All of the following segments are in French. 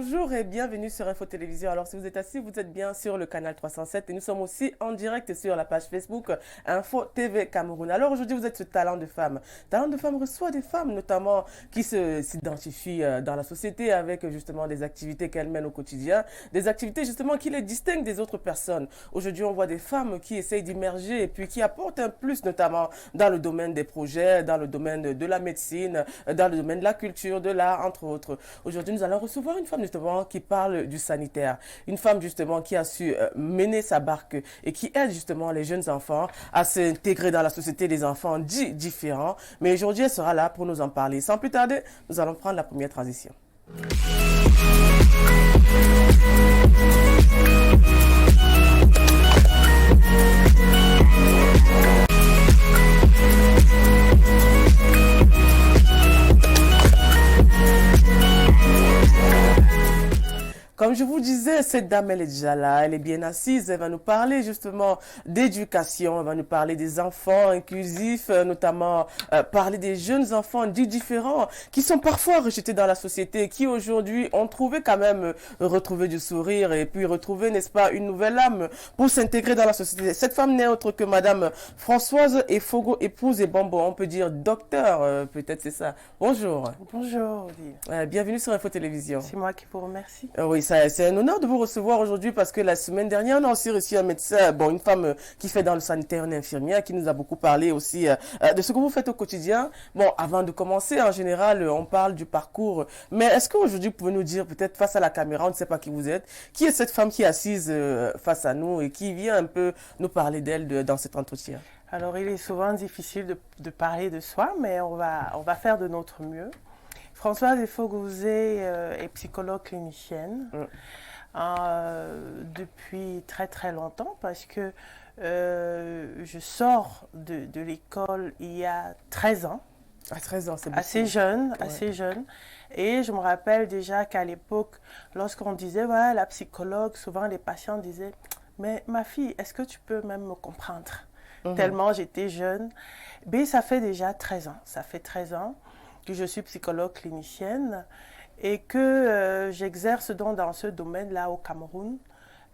bonjour et bienvenue sur Info Télévision. Alors si vous êtes assis, vous êtes bien sur le canal 307 et nous sommes aussi en direct sur la page Facebook Info TV Cameroun. Alors aujourd'hui vous êtes ce talent de femme. Talent de femme reçoit des femmes notamment qui s'identifient dans la société avec justement des activités qu'elles mènent au quotidien, des activités justement qui les distinguent des autres personnes. Aujourd'hui on voit des femmes qui essayent d'immerger et puis qui apportent un plus notamment dans le domaine des projets, dans le domaine de la médecine, dans le domaine de la culture, de l'art entre autres. Aujourd'hui, nous allons recevoir une femme justement qui parle du sanitaire. Une femme justement qui a su mener sa barque et qui aide justement les jeunes enfants à s'intégrer dans la société des enfants dits différents. Mais aujourd'hui, elle sera là pour nous en parler. Sans plus tarder, nous allons prendre la première transition. Comme je vous disais, cette dame, elle est déjà là, elle est bien assise, elle va nous parler justement d'éducation, elle va nous parler des enfants inclusifs, notamment parler des jeunes enfants dits différents, qui sont parfois rejetés dans la société, qui aujourd'hui ont trouvé quand même retrouver du sourire et puis retrouver, n'est-ce pas, une nouvelle âme pour s'intégrer dans la société. Cette femme n'est autre que Madame Françoise Efogo, épouse et bonbon, on peut dire docteur, peut-être c'est ça. Bonjour. Bonjour, Odile. Bienvenue sur Info Télévision. C'est moi qui vous remercie. Oui, c'est un honneur de vous recevoir aujourd'hui parce que la semaine dernière, on a aussi reçu un médecin, bon, une femme qui fait dans le sanitaire, une infirmière, qui nous a beaucoup parlé aussi de ce que vous faites au quotidien. Bon, avant de commencer, en général, on parle du parcours. Mais est-ce qu'aujourd'hui, vous pouvez nous dire, peut-être face à la caméra, on ne sait pas qui vous êtes, qui est cette femme qui est assise face à nous et qui vient un peu nous parler d'elle dans cet entretien? Alors, il est souvent difficile de parler de soi, mais on va faire de notre mieux. Françoise Efogozé est psychologue clinicienne depuis très très longtemps parce que je sors de l'école il y a 13 ans. À 13 ans, c'est beaucoup. Assez jeune, assez jeune. Et je me rappelle déjà qu'à l'époque, lorsqu'on disait, ouais, la psychologue, souvent les patients disaient, mais ma fille, est-ce que tu peux même me comprendre? Tellement j'étais jeune. Mais ça fait déjà 13 ans. Ça fait 13 ans que je suis psychologue clinicienne et que j'exerce donc dans ce domaine-là au Cameroun.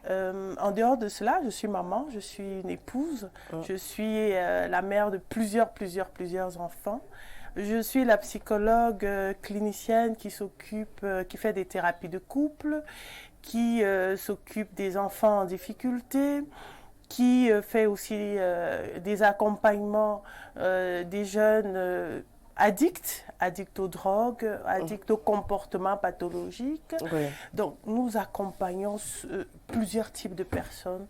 En dehors de cela, je suis maman, je suis une épouse, je suis la mère de plusieurs enfants. Je suis la psychologue clinicienne qui s'occupe, qui fait des thérapies de couple, qui s'occupe des enfants en difficulté, qui fait aussi des accompagnements des jeunes addicts aux drogues, addicts aux comportements pathologiques. Oui. Donc, nous accompagnons plusieurs types de personnes,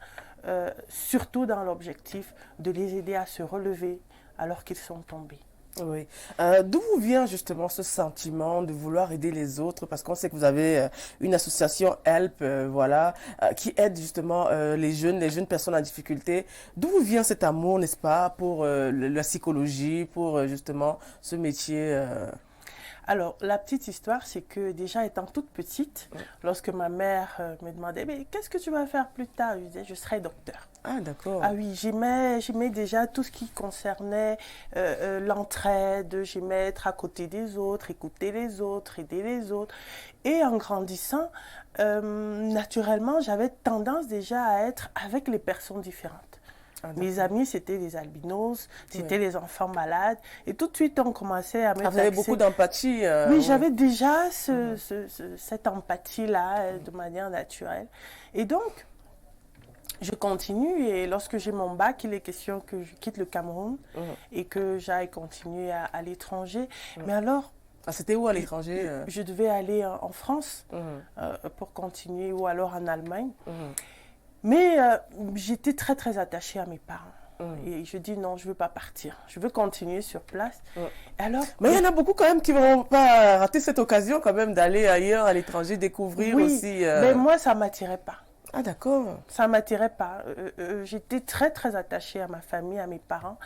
surtout dans l'objectif de les aider à se relever alors qu'ils sont tombés. Oui. D'où vous vient justement ce sentiment de vouloir aider les autres? Parce qu'on sait que vous avez une association Help, voilà, qui aide justement les jeunes personnes en difficulté. D'où vous vient cet amour, n'est-ce pas, pour la psychologie, pour justement ce métier Alors, la petite histoire, c'est que déjà étant toute petite, lorsque ma mère me demandait « Mais qu'est-ce que tu vas faire plus tard ?» Je disais « Je serai docteur. » Ah, d'accord. Ah oui, j'aimais déjà tout ce qui concernait l'entraide, j'aimais être à côté des autres, écouter les autres, aider les autres. Et en grandissant, naturellement, j'avais tendance déjà à être avec les personnes différentes. Mes amis, c'était les albinos, c'était les enfants malades. Et tout de suite, on commençait à me Vous avez beaucoup d'empathie. Oui, j'avais déjà cette empathie-là de manière naturelle. Et donc, je continue et lorsque j'ai mon bac, il est question que je quitte le Cameroun et que j'aille continuer à l'étranger. Mais alors... C'était où à l'étranger Je devais aller en France pour continuer ou alors en Allemagne. Mais j'étais très, très attachée à mes parents. Et je dis non, je ne veux pas partir. Je veux continuer sur place. Alors, mais il y en a beaucoup quand même qui ne vont pas rater cette occasion quand même d'aller ailleurs, à l'étranger, découvrir aussi. Mais moi, ça ne m'attirait pas. Ah d'accord. Ça ne m'attirait pas. J'étais très, très attachée à ma famille, à mes parents.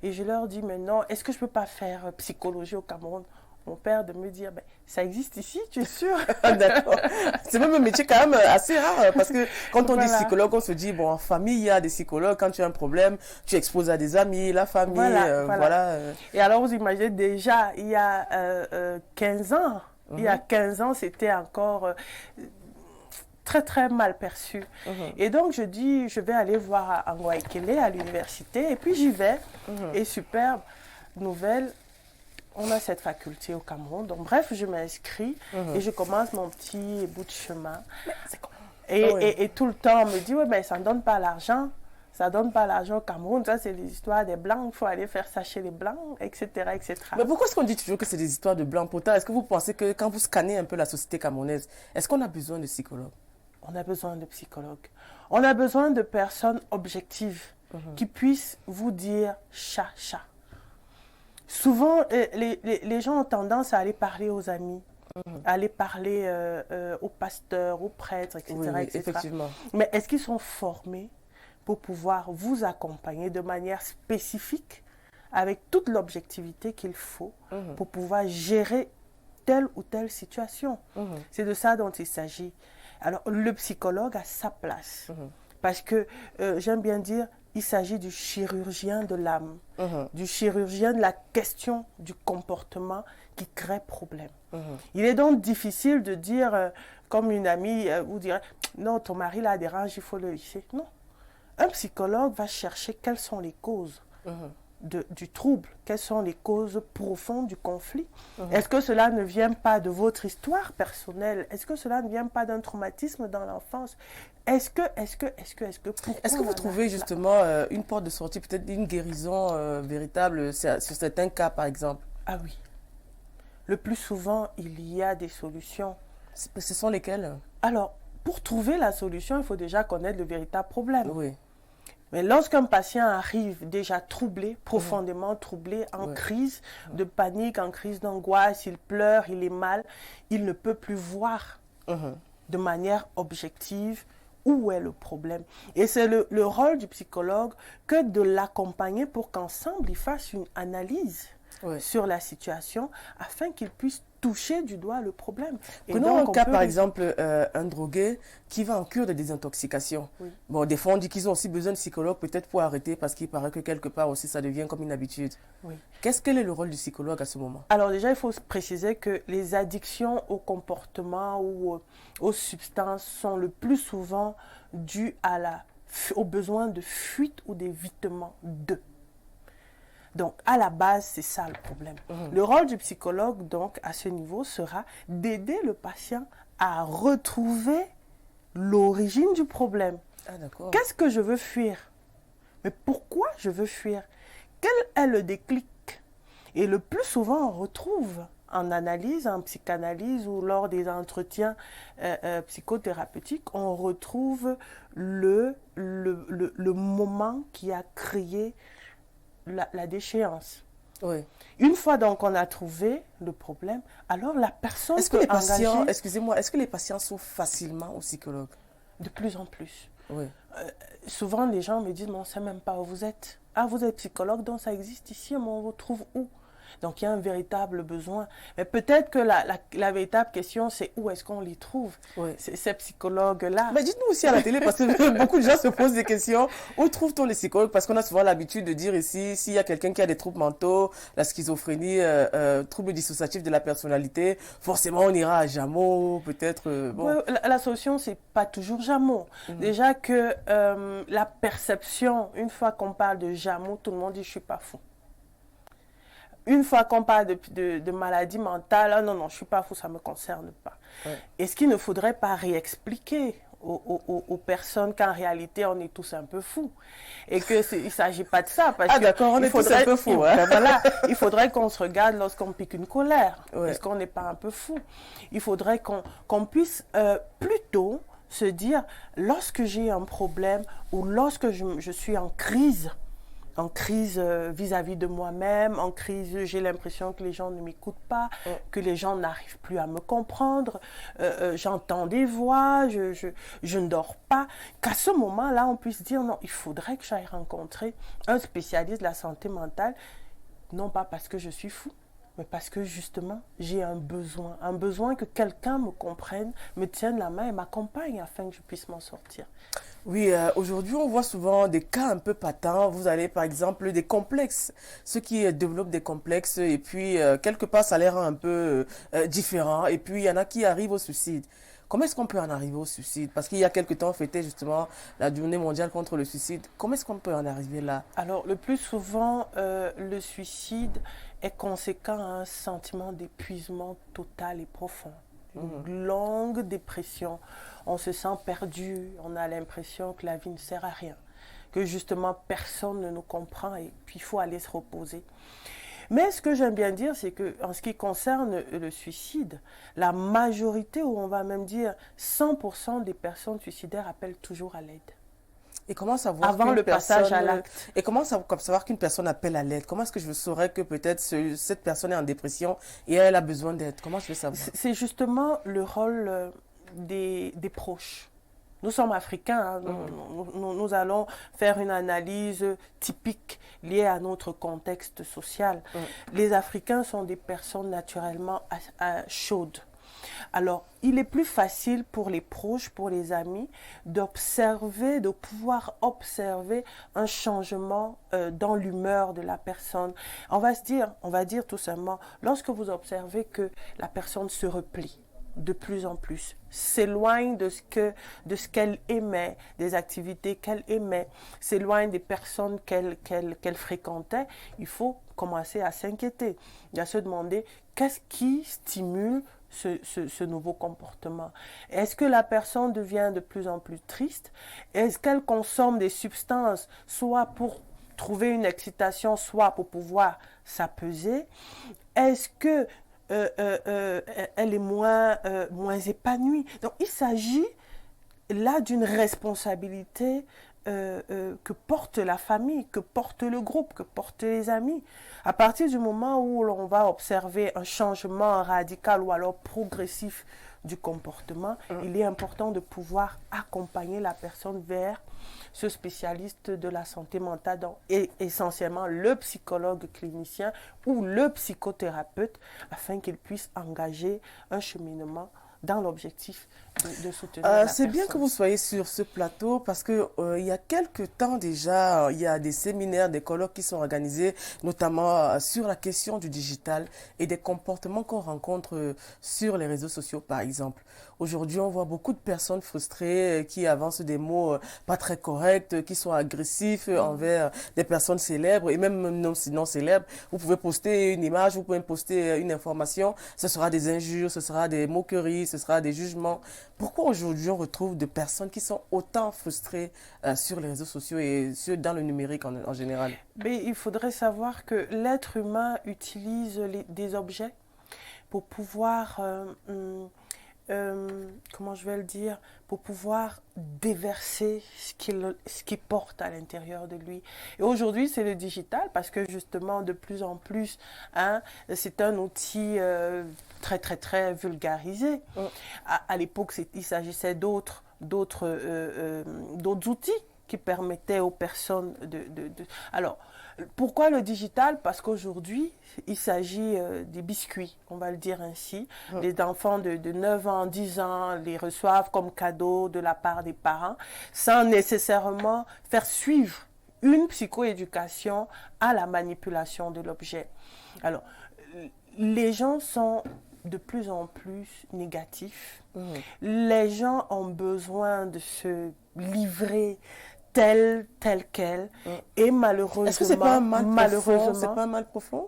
Et je leur dis, mais non, est-ce que je ne peux pas faire psychologie au Cameroun? Mon père de me dire, ben, ça existe ici, tu es sûr? D'accord. C'est même un métier quand même assez rare parce que quand on dit psychologue, on se dit, bon, en famille, il y a des psychologues. Quand tu as un problème, tu exposes à des amis, la famille. Voilà. Et alors, vous imaginez déjà, il y a 15 ans, Il y a 15 ans, c'était encore très, très mal perçu. Et donc, je dis, je vais aller voir Angoikele à l'université. Et puis, j'y vais. Et superbe nouvelle, on a cette faculté au Cameroun. Donc, bref, je m'inscris et je commence mon petit bout de chemin. Et tout le temps, on me dit, ouais, mais ça ne donne pas l'argent. Ça ne donne pas l'argent au Cameroun. Ça, c'est l'histoire des Blancs. Il faut aller faire ça chez les Blancs, etc., etc. Mais pourquoi est-ce qu'on dit toujours que c'est des histoires de Blancs? Pourtant, est-ce que vous pensez que quand vous scannez un peu la société camerounaise, est-ce qu'on a besoin de psychologues? On a besoin de psychologues. On a besoin de personnes objectives qui puissent vous dire chat, chat. Souvent, les gens ont tendance à aller parler aux amis, à aller parler aux pasteurs, aux prêtres, etc. Oui, etc. effectivement. Mais est-ce qu'ils sont formés pour pouvoir vous accompagner de manière spécifique, avec toute l'objectivité qu'il faut pour pouvoir gérer telle ou telle situation? C'est de ça dont il s'agit. Alors, le psychologue a sa place. Parce que, j'aime bien dire, il s'agit du chirurgien de l'âme, du chirurgien de la question du comportement qui crée problème. Il est donc difficile de dire, comme une amie vous dirait, non, ton mari là dérange, il faut le laisser. Non. Un psychologue va chercher quelles sont les causes du trouble, quelles sont les causes profondes du conflit. Est-ce que cela ne vient pas de votre histoire personnelle? Est-ce que cela ne vient pas d'un traumatisme dans l'enfance? Est-ce que vous trouvez justement une porte de sortie, peut-être une guérison véritable sur certains cas, par exemple? Ah oui. Le plus souvent, il y a des solutions. Ce sont lesquelles? Alors, pour trouver la solution, il faut déjà connaître le véritable problème. Oui. Mais lorsqu'un patient arrive déjà troublé, profondément troublé, en crise de panique, en crise d'angoisse, il pleure, il est mal, il ne peut plus voir de manière objective où est le problème. Et c'est le rôle du psychologue que de l'accompagner pour qu'ensemble, ils fassent une analyse sur la situation afin qu'il puisse toucher du doigt le problème. Prenons un cas, par exemple, un drogué qui va en cure de désintoxication. Bon, des fois, on dit qu'ils ont aussi besoin de psychologue peut-être pour arrêter parce qu'il paraît que quelque part aussi, ça devient comme une habitude. Quel est le rôle du psychologue à ce moment? Alors déjà, il faut préciser que les addictions au comportement ou aux substances sont le plus souvent dues au besoin de fuite ou d'évitement d'eux. Donc, à la base, c'est ça le problème. Le rôle du psychologue, donc, à ce niveau, sera d'aider le patient à retrouver l'origine du problème. Qu'est-ce que je veux fuir? Mais pourquoi je veux fuir? Quel est le déclic? Et le plus souvent, on retrouve en analyse, en psychanalyse ou lors des entretiens psychothérapeutiques, on retrouve le moment qui a créé la déchéance. Une fois donc on a trouvé le problème, alors la personne peut engager... Excusez-moi, est-ce que les patients sont facilement au psychologue? De plus en plus. Souvent les gens me disent, mais on ne sait même pas où vous êtes. Ah, vous êtes psychologue, donc ça existe ici, mais on vous trouve où? Donc, il y a un véritable besoin. Mais peut-être que la véritable question, c'est où est-ce qu'on les trouve, ces psychologues-là. Mais dites-nous aussi à la télé, parce que beaucoup de gens se posent des questions. Où trouve-t-on les psychologues? Parce qu'on a souvent l'habitude de dire ici, s'il y a quelqu'un qui a des troubles mentaux, la schizophrénie, troubles dissociatifs de la personnalité, forcément, on ira à Jameau, peut-être. Bon. La solution, c'est pas toujours Jameau. Déjà que la perception, une fois qu'on parle de Jameau, tout le monde dit « je suis pas fou ». Une fois qu'on parle de maladie mentale, ah non, je ne suis pas fou, ça ne me concerne pas. Est-ce qu'il ne faudrait pas réexpliquer aux personnes qu'en réalité, on est tous un peu fous? Et qu'il ne s'agit pas de ça. D'accord, on est tous un peu fous. Voilà, il faudrait qu'on se regarde lorsqu'on pique une colère. Est-ce qu'on n'est pas un peu fou? Il faudrait qu'on puisse plutôt se dire, lorsque j'ai un problème ou lorsque je suis en crise vis-à-vis de moi-même, en crise, j'ai l'impression que les gens ne m'écoutent pas, que les gens n'arrivent plus à me comprendre, j'entends des voix, je ne dors pas, qu'à ce moment-là, on puisse dire non, il faudrait que j'aille rencontrer un spécialiste de la santé mentale, non pas parce que je suis fou, mais parce que justement, j'ai un besoin que quelqu'un me comprenne, me tienne la main et m'accompagne afin que je puisse m'en sortir. Oui, aujourd'hui, on voit souvent des cas un peu patents. Vous avez, par exemple, des complexes. Ceux qui développent des complexes et puis, quelque part, ça les rend un peu différents. Et puis, il y en a qui arrivent au suicide. Comment est-ce qu'on peut en arriver au suicide? Parce qu'il y a quelque temps, on fêtait justement la journée mondiale contre le suicide. Comment est-ce qu'on peut en arriver là? Alors, le plus souvent, le suicide est conséquent à un sentiment d'épuisement total et profond. Une longue dépression. On se sent perdu, on a l'impression que la vie ne sert à rien, que justement personne ne nous comprend et puis il faut aller se reposer. Mais ce que j'aime bien dire, c'est que en ce qui concerne le suicide, la majorité, ou on va même dire 100% des personnes suicidaires appellent toujours à l'aide. Et comment savoir Avant qu'une le passage à personne l'acte. et comment savoir qu'une personne appelle à l'aide? Comment est-ce que je saurais que peut-être cette personne est en dépression et elle a besoin d'aide? Comment je vais savoir? C'est justement le rôle des proches. Nous sommes africains, hein, nous allons faire une analyse typique liée à notre contexte social. Les Africains sont des personnes naturellement chaudes. Alors, il est plus facile pour les proches, pour les amis, d'observer, de pouvoir observer un changement dans l'humeur de la personne. On va dire tout simplement, lorsque vous observez que la personne se replie de plus en plus, s'éloigne de ce qu'elle aimait, des activités qu'elle aimait, s'éloigne des personnes qu'elle fréquentait, il faut commencer à s'inquiéter, à se demander qu'est-ce qui stimule ce nouveau comportement. Est-ce que la personne devient de plus en plus triste? Est-ce qu'elle consomme des substances, soit pour trouver une excitation, soit pour pouvoir s'apaiser? Est-ce que elle est moins épanouie? Donc il s'agit là d'une responsabilité que porte la famille, que porte le groupe, que portent les amis. À partir du moment où l'on va observer un changement radical ou alors progressif du comportement, il est important de pouvoir accompagner la personne vers ce spécialiste de la santé mentale, et essentiellement le psychologue clinicien ou le psychothérapeute, afin qu'il puisse engager un cheminement dans l'objectif de soutenir la C'est personne. bien que vous soyez sur ce plateau parce que il y a quelques temps déjà, il y a des séminaires, des colloques qui sont organisés, notamment sur la question du digital et des comportements qu'on rencontre sur les réseaux sociaux, par exemple. Aujourd'hui, on voit beaucoup de personnes frustrées qui avancent des mots pas très corrects, qui sont agressifs envers des personnes célèbres et même non célèbres. Vous pouvez poster une image, vous pouvez poster une information, ce sera des injures, ce sera des moqueries, ce sera des jugements. Pourquoi aujourd'hui on retrouve des personnes qui sont autant frustrées sur les réseaux sociaux et dans le numérique en général? Mais il faudrait savoir que l'être humain utilise des objets pour pouvoir, comment je vais le dire, pour pouvoir déverser ce qu'il porte à l'intérieur de lui. Et aujourd'hui, c'est le digital parce que justement, de plus en plus, hein, c'est un outil très vulgarisé. À l'époque, il s'agissait d'autres outils qui permettaient aux personnes Alors, pourquoi le digital? Parce qu'aujourd'hui, il s'agit des biscuits, on va le dire ainsi. Les enfants de 9 ans, 10 ans les reçoivent comme cadeau de la part des parents, sans nécessairement faire suivre une psychoéducation à la manipulation de l'objet. Alors, les gens sont de plus en plus négatifs. Les gens ont besoin de se livrer tel quel. Et malheureusement, est-ce que c'est pas un mal profond? C'est pas un mal profond?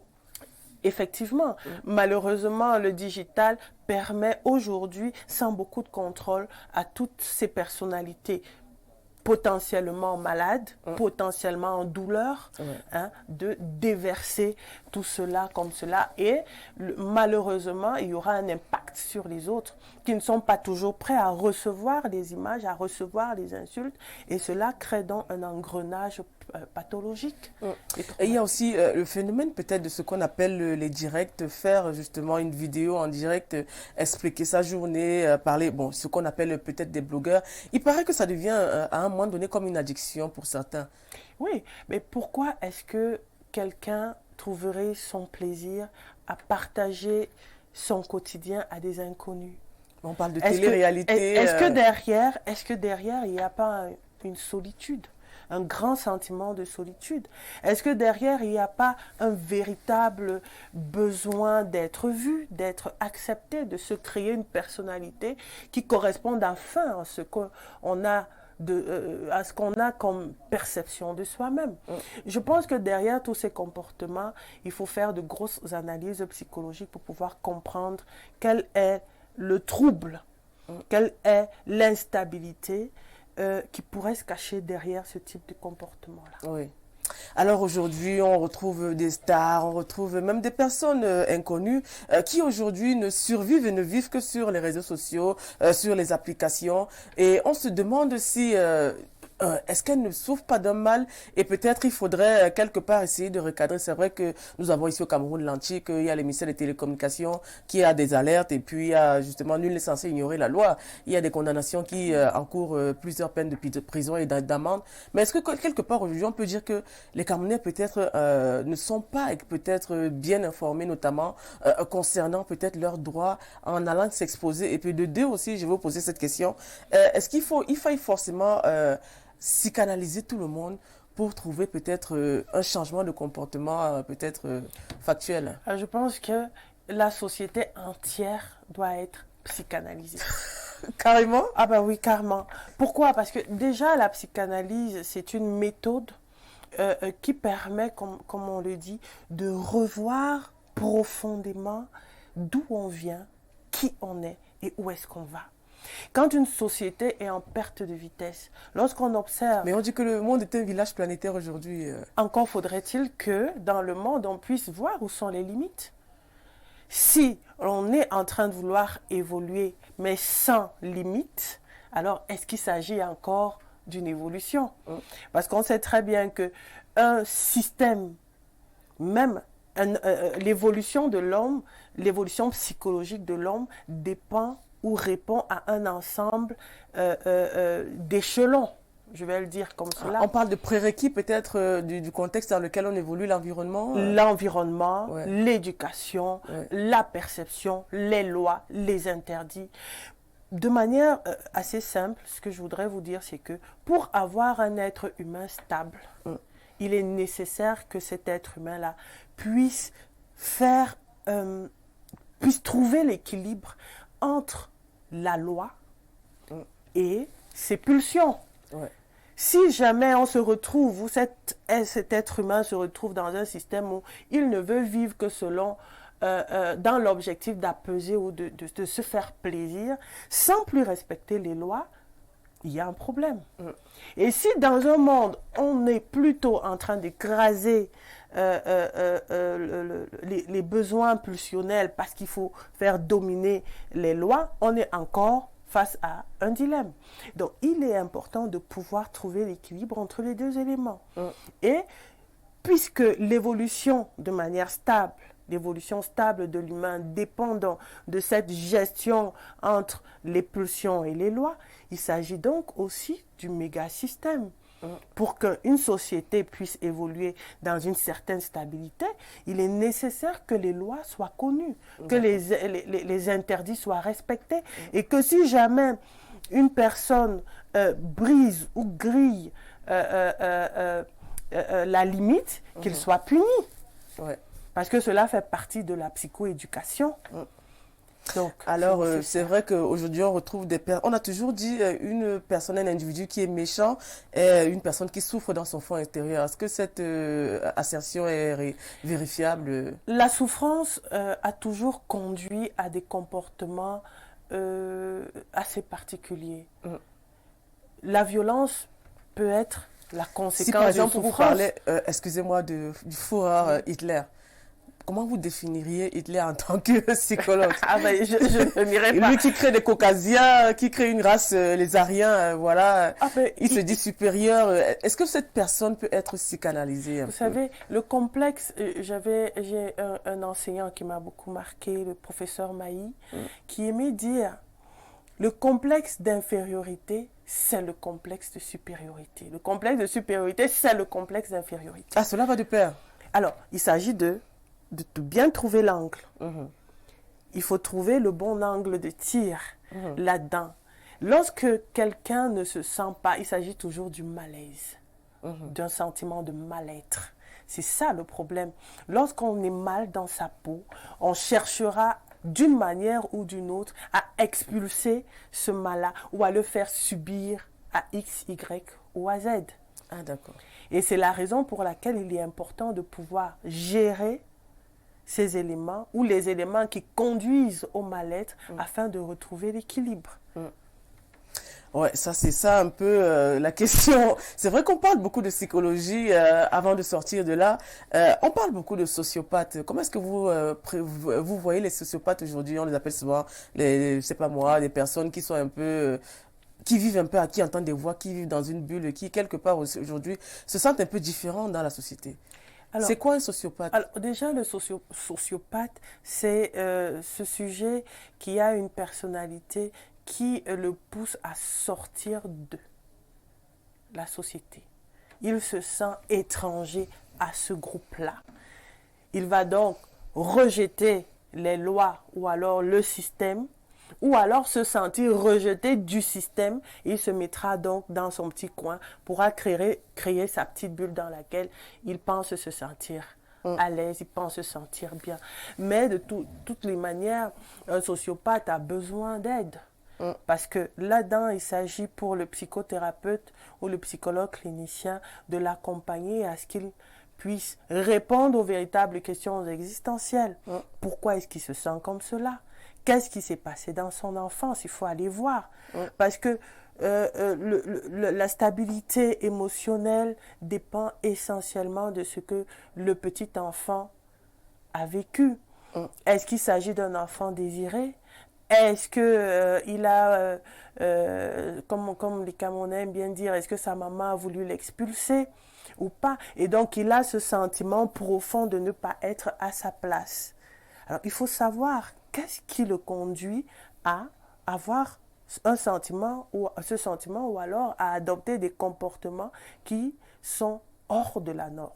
Effectivement, malheureusement, le digital permet aujourd'hui, sans beaucoup de contrôle, à toutes ces personnalités potentiellement malades, potentiellement en douleur, hein, de déverser tout cela comme cela. Et malheureusement, il y aura un impact sur les autres qui ne sont pas toujours prêts à recevoir des images, à recevoir des insultes. Et cela crée donc un engrenage pathologique. Et il y a aussi le phénomène peut-être de ce qu'on appelle les directs, faire justement une vidéo en direct, expliquer sa journée, parler, bon, ce qu'on appelle peut-être des blogueurs. Il paraît que ça devient à un moment donné comme une addiction pour certains. Oui, mais pourquoi est-ce que quelqu'un trouverait son plaisir à partager son quotidien à des inconnus? On parle de télé-réalité. Est-ce que derrière, il n'y a pas une solitude, un grand sentiment de solitude? Est-ce que derrière, il n'y a pas un véritable besoin d'être vu, d'être accepté, de se créer une personnalité qui corresponde enfin à ce qu'on a à ce qu'on a comme perception de soi-même. Je pense que derrière tous ces comportements, il faut faire de grosses analyses psychologiques pour pouvoir comprendre quel est le trouble, quelle est l'instabilité qui pourrait se cacher derrière ce type de comportement-là. Oui. Alors aujourd'hui, on retrouve des stars, on retrouve même des personnes inconnues qui aujourd'hui ne survivent et ne vivent que sur les réseaux sociaux, sur les applications. Et on se demande si est-ce qu'elles ne souffrent pas d'un mal et peut-être il faudrait quelque part essayer de recadrer. C'est vrai que nous avons ici au Cameroun l'antique, il y a les ministères des télécommunications qui a des alertes et puis il y a justement nul n'est censé ignorer la loi. Il y a des condamnations qui encourent plusieurs peines de prison et d'amende. Mais est-ce que quelque part aujourd'hui on peut dire que les Camerounais peut-être ne sont pas peut-être bien informés notamment concernant peut-être leurs droits en allant s'exposer. Et puis de deux aussi, je vais vous poser cette question. Est-ce il faille forcément psychanalyser tout le monde pour trouver peut-être un changement de comportement peut-être factuel? Je pense que la société entière doit être psychanalysée. Carrément? Ah ben oui, carrément. Pourquoi? Parce que déjà, la psychanalyse, c'est une méthode qui permet, comme on le dit, de revoir profondément d'où on vient, qui on est et où est-ce qu'on va. Quand une société est en perte de vitesse, lorsqu'on observe... Mais on dit que le monde est un village planétaire aujourd'hui. Encore faudrait-il que dans le monde, on puisse voir où sont les limites. Si on est en train de vouloir évoluer, mais sans limite, alors est-ce qu'il s'agit encore d'une évolution? Parce qu'on sait très bien qu'un système, même l'évolution de l'homme, l'évolution psychologique de l'homme dépend ou répond à un ensemble d'échelons, je vais le dire comme cela. On parle de prérequis peut-être du contexte dans lequel on évolue, l'environnement. L'environnement, Ouais. l'éducation, Ouais. la perception, les lois, les interdits. De manière assez simple, ce que je voudrais vous dire, c'est que pour avoir un être humain stable, il est nécessaire que cet être humain-là puisse puisse trouver l'équilibre entre la loi et ses pulsions. Ouais. Si jamais on se retrouve, ou cet être humain se retrouve dans un système où il ne veut vivre que selon, dans l'objectif d'apaiser ou de se faire plaisir, sans plus respecter les lois, il y a un problème. Et si dans un monde, on est plutôt en train d'écraser les besoins pulsionnels parce qu'il faut faire dominer les lois, on est encore face à un dilemme. Donc, il est important de pouvoir trouver l'équilibre entre les deux éléments. Et puisque l'évolution de manière stable, l'évolution stable de l'humain dépendant de cette gestion entre les pulsions et les lois, il s'agit donc aussi du méga-système. Pour qu'une société puisse évoluer dans une certaine stabilité, il est nécessaire que les lois soient connues, que les interdits soient respectés, et que si jamais une personne brise ou grille la limite, qu'il soit puni. Ouais. Parce que cela fait partie de la psychoéducation. Donc, alors, c'est vrai qu'aujourd'hui, on retrouve des personnes. On a toujours dit une personne, un individu qui est méchant est une personne qui souffre dans son fond intérieur. Est-ce que cette assertion est vérifiable? La souffrance a toujours conduit à des comportements assez particuliers. La violence peut être la conséquence Si par exemple, de vous parlez, excusez-moi, du Führer Hitler. Comment vous définiriez Hitler en tant que psychologue? Ah ben, je ne n'irai pas. Lui qui crée des Caucasiens, qui crée une race, les Aryens, voilà, Ah ben, il se dit supérieur. Est-ce que cette personne peut être psychanalysée? Vous savez, le complexe, j'ai un enseignant qui m'a beaucoup marqué, le professeur Maï, qui aimait dire, le complexe d'infériorité, c'est le complexe de supériorité. Le complexe de supériorité, c'est le complexe d'infériorité. Ah, cela va de pair. Alors, il s'agit de bien trouver l'angle. Il faut trouver le bon angle de tir là-dedans. Lorsque quelqu'un ne se sent pas, il s'agit toujours du malaise, d'un sentiment de mal-être. C'est ça le problème. Lorsqu'on est mal dans sa peau, on cherchera d'une manière ou d'une autre à expulser ce mal-là ou à le faire subir à X, Y ou à Z. Ah, d'accord. Et c'est la raison pour laquelle il est important de pouvoir gérer ces éléments ou les éléments qui conduisent au mal-être afin de retrouver l'équilibre. Ouais, ça c'est ça un peu la question. C'est vrai qu'on parle beaucoup de psychologie avant de sortir de là. On parle beaucoup de sociopathes. Comment est-ce que vous voyez les sociopathes aujourd'hui? On les appelle souvent je sais pas moi, des personnes qui sont un peu qui vivent un peu, qui entendent des voix, qui vivent dans une bulle, qui quelque part aujourd'hui se sentent un peu différents dans la société. C'est quoi un sociopathe? Alors déjà, le sociopathe, c'est ce sujet qui a une personnalité qui le pousse à sortir de la société. Il se sent étranger à ce groupe-là. Il va donc rejeter les lois ou alors le système, ou alors se sentir rejeté du système. Il se mettra donc dans son petit coin, pourra créer sa petite bulle dans laquelle il pense se sentir à l'aise, il pense se sentir bien. Mais de toutes les manières, un sociopathe a besoin d'aide. Parce que là-dedans, il s'agit pour le psychothérapeute ou le psychologue clinicien de l'accompagner à ce qu'il puisse répondre aux véritables questions existentielles. Pourquoi est-ce qu'il se sent comme cela? Qu'est-ce qui s'est passé dans son enfance? Il faut aller voir. Parce que la stabilité émotionnelle dépend essentiellement de ce que le petit enfant a vécu. Est-ce qu'il s'agit d'un enfant désiré? Est-ce que il a, comme les Camerounais aiment bien dire, est-ce que sa maman a voulu l'expulser ou pas? Et donc, il a ce sentiment profond de ne pas être à sa place. Alors, il faut savoir qu'est-ce qui le conduit à avoir ce sentiment ou alors à adopter des comportements qui sont hors de la norme.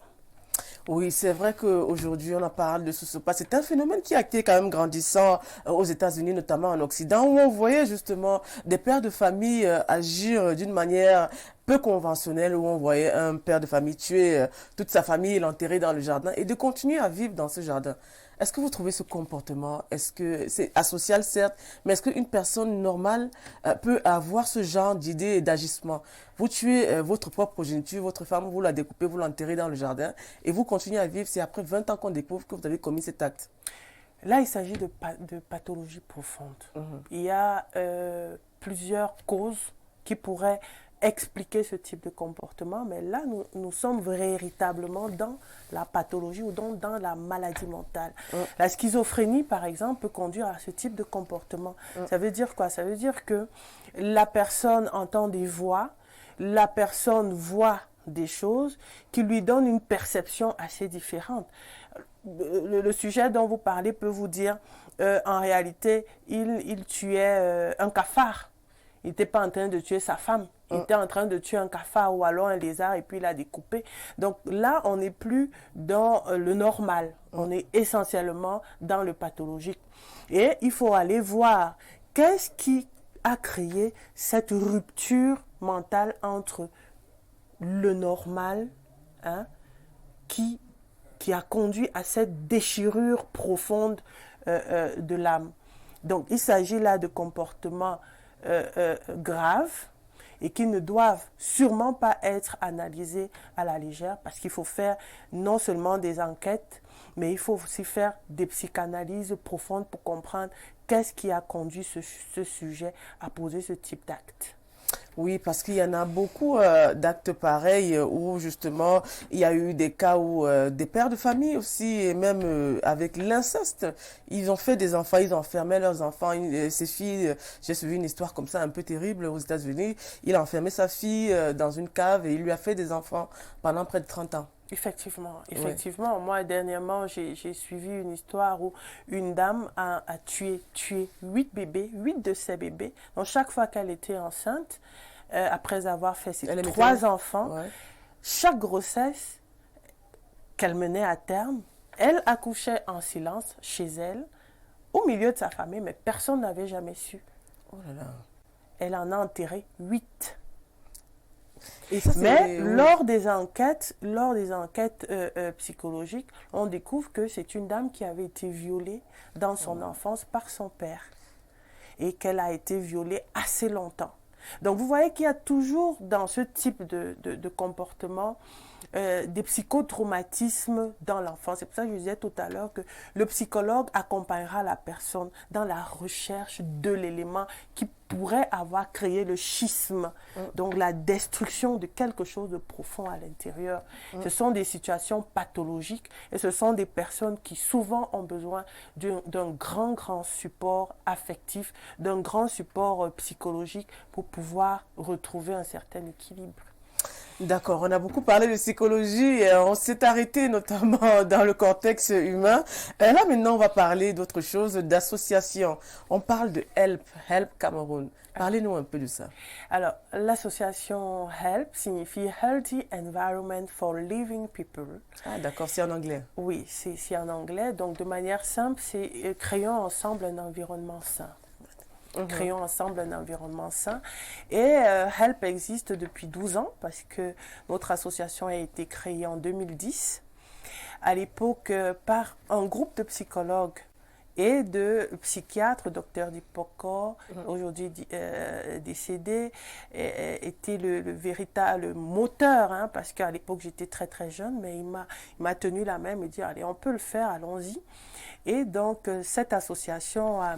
Oui, c'est vrai qu'aujourd'hui, on en parle de sociopathe. C'est un phénomène qui a été quand même grandissant aux États-Unis, notamment en Occident, où on voyait justement des pères de famille agir d'une manière peu conventionnelle, où on voyait un père de famille tuer toute sa famille, l'enterrer dans le jardin et de continuer à vivre dans ce jardin. Est-ce que vous trouvez ce comportement, est-ce que c'est asocial certes, mais est-ce qu'une personne normale peut avoir ce genre d'idée et d'agissement? Vous tuez votre propre progéniture, votre femme, vous la découpez, vous l'enterrez dans le jardin et vous continuez à vivre. C'est après 20 ans qu'on découvre que vous avez commis cet acte. Là, il s'agit de pathologie profonde. Il y a plusieurs causes qui pourraient expliquer ce type de comportement, mais là, nous sommes véritablement dans la pathologie ou dans la maladie mentale. La schizophrénie, par exemple, peut conduire à ce type de comportement. Ça veut dire quoi? Ça veut dire que la personne entend des voix, la personne voit des choses qui lui donnent une perception assez différente. Le sujet dont vous parlez peut vous dire, en réalité, il tuait un cafard. Il n'était pas en train de tuer sa femme. Il était en train de tuer un cafard ou alors un lézard et puis il l'a découpé. Donc là, on n'est plus dans le normal. On est essentiellement dans le pathologique. Et il faut aller voir qu'est-ce qui a créé cette rupture mentale entre le normal, qui a conduit à cette déchirure profonde de l'âme. Donc il s'agit là de comportements graves et qui ne doivent sûrement pas être analysés à la légère parce qu'il faut faire non seulement des enquêtes, mais il faut aussi faire des psychanalyses profondes pour comprendre qu'est-ce qui a conduit ce sujet à poser ce type d'acte. Oui, parce qu'il y en a beaucoup d'actes pareils où justement il y a eu des cas où des pères de famille aussi, et même avec l'inceste, ils ont fait des enfants, ils ont enfermé leurs enfants. Ces filles, j'ai suivi une histoire comme ça un peu terrible aux États-Unis. Il a enfermé sa fille dans une cave et il lui a fait des enfants pendant près de 30 ans. Effectivement. Ouais. Moi, dernièrement, j'ai suivi une histoire où une dame a tué 8 bébés, 8 de ses bébés. Donc, chaque fois qu'elle était enceinte, après avoir fait ses 3 enfants, chaque grossesse qu'elle menait à terme, elle accouchait en silence chez elle, au milieu de sa famille, mais personne n'avait jamais su. Oh là là. elle en a enterré 8. Et ça, Mais lors des enquêtes psychologiques, on découvre que c'est une dame qui avait été violée dans son enfance par son père et qu'elle a été violée assez longtemps. Donc vous voyez qu'il y a toujours dans ce type de comportement des psychotraumatismes dans l'enfance. C'est pour ça que je disais tout à l'heure que le psychologue accompagnera la personne dans la recherche de l'élément qui pourrait avoir créé le schisme, donc la destruction de quelque chose de profond à l'intérieur. Ce sont des situations pathologiques et ce sont des personnes qui souvent ont besoin d'un grand support affectif, d'un grand support psychologique pour pouvoir retrouver un certain équilibre. D'accord, on a beaucoup parlé de psychologie, et on s'est arrêté notamment dans le contexte humain. Et là maintenant on va parler d'autre chose, d'association. On parle de Help Cameroun. Parlez-nous un peu de ça. Alors, l'association HELP signifie Healthy Environment for Living People. Ah d'accord, c'est en anglais. Oui, c'est en anglais. Donc de manière simple, c'est créons ensemble un environnement sain. Créons ensemble un environnement sain. Et HELP existe depuis 12 ans parce que notre association a été créée en 2010. À l'époque, par un groupe de psychologues et de psychiatres, Dr Dipoko, aujourd'hui décédé, était le véritable moteur, hein, parce qu'à l'époque j'étais très jeune, mais il m'a tenu la main et m'a dit allez, on peut le faire, allons-y. Et donc cette association a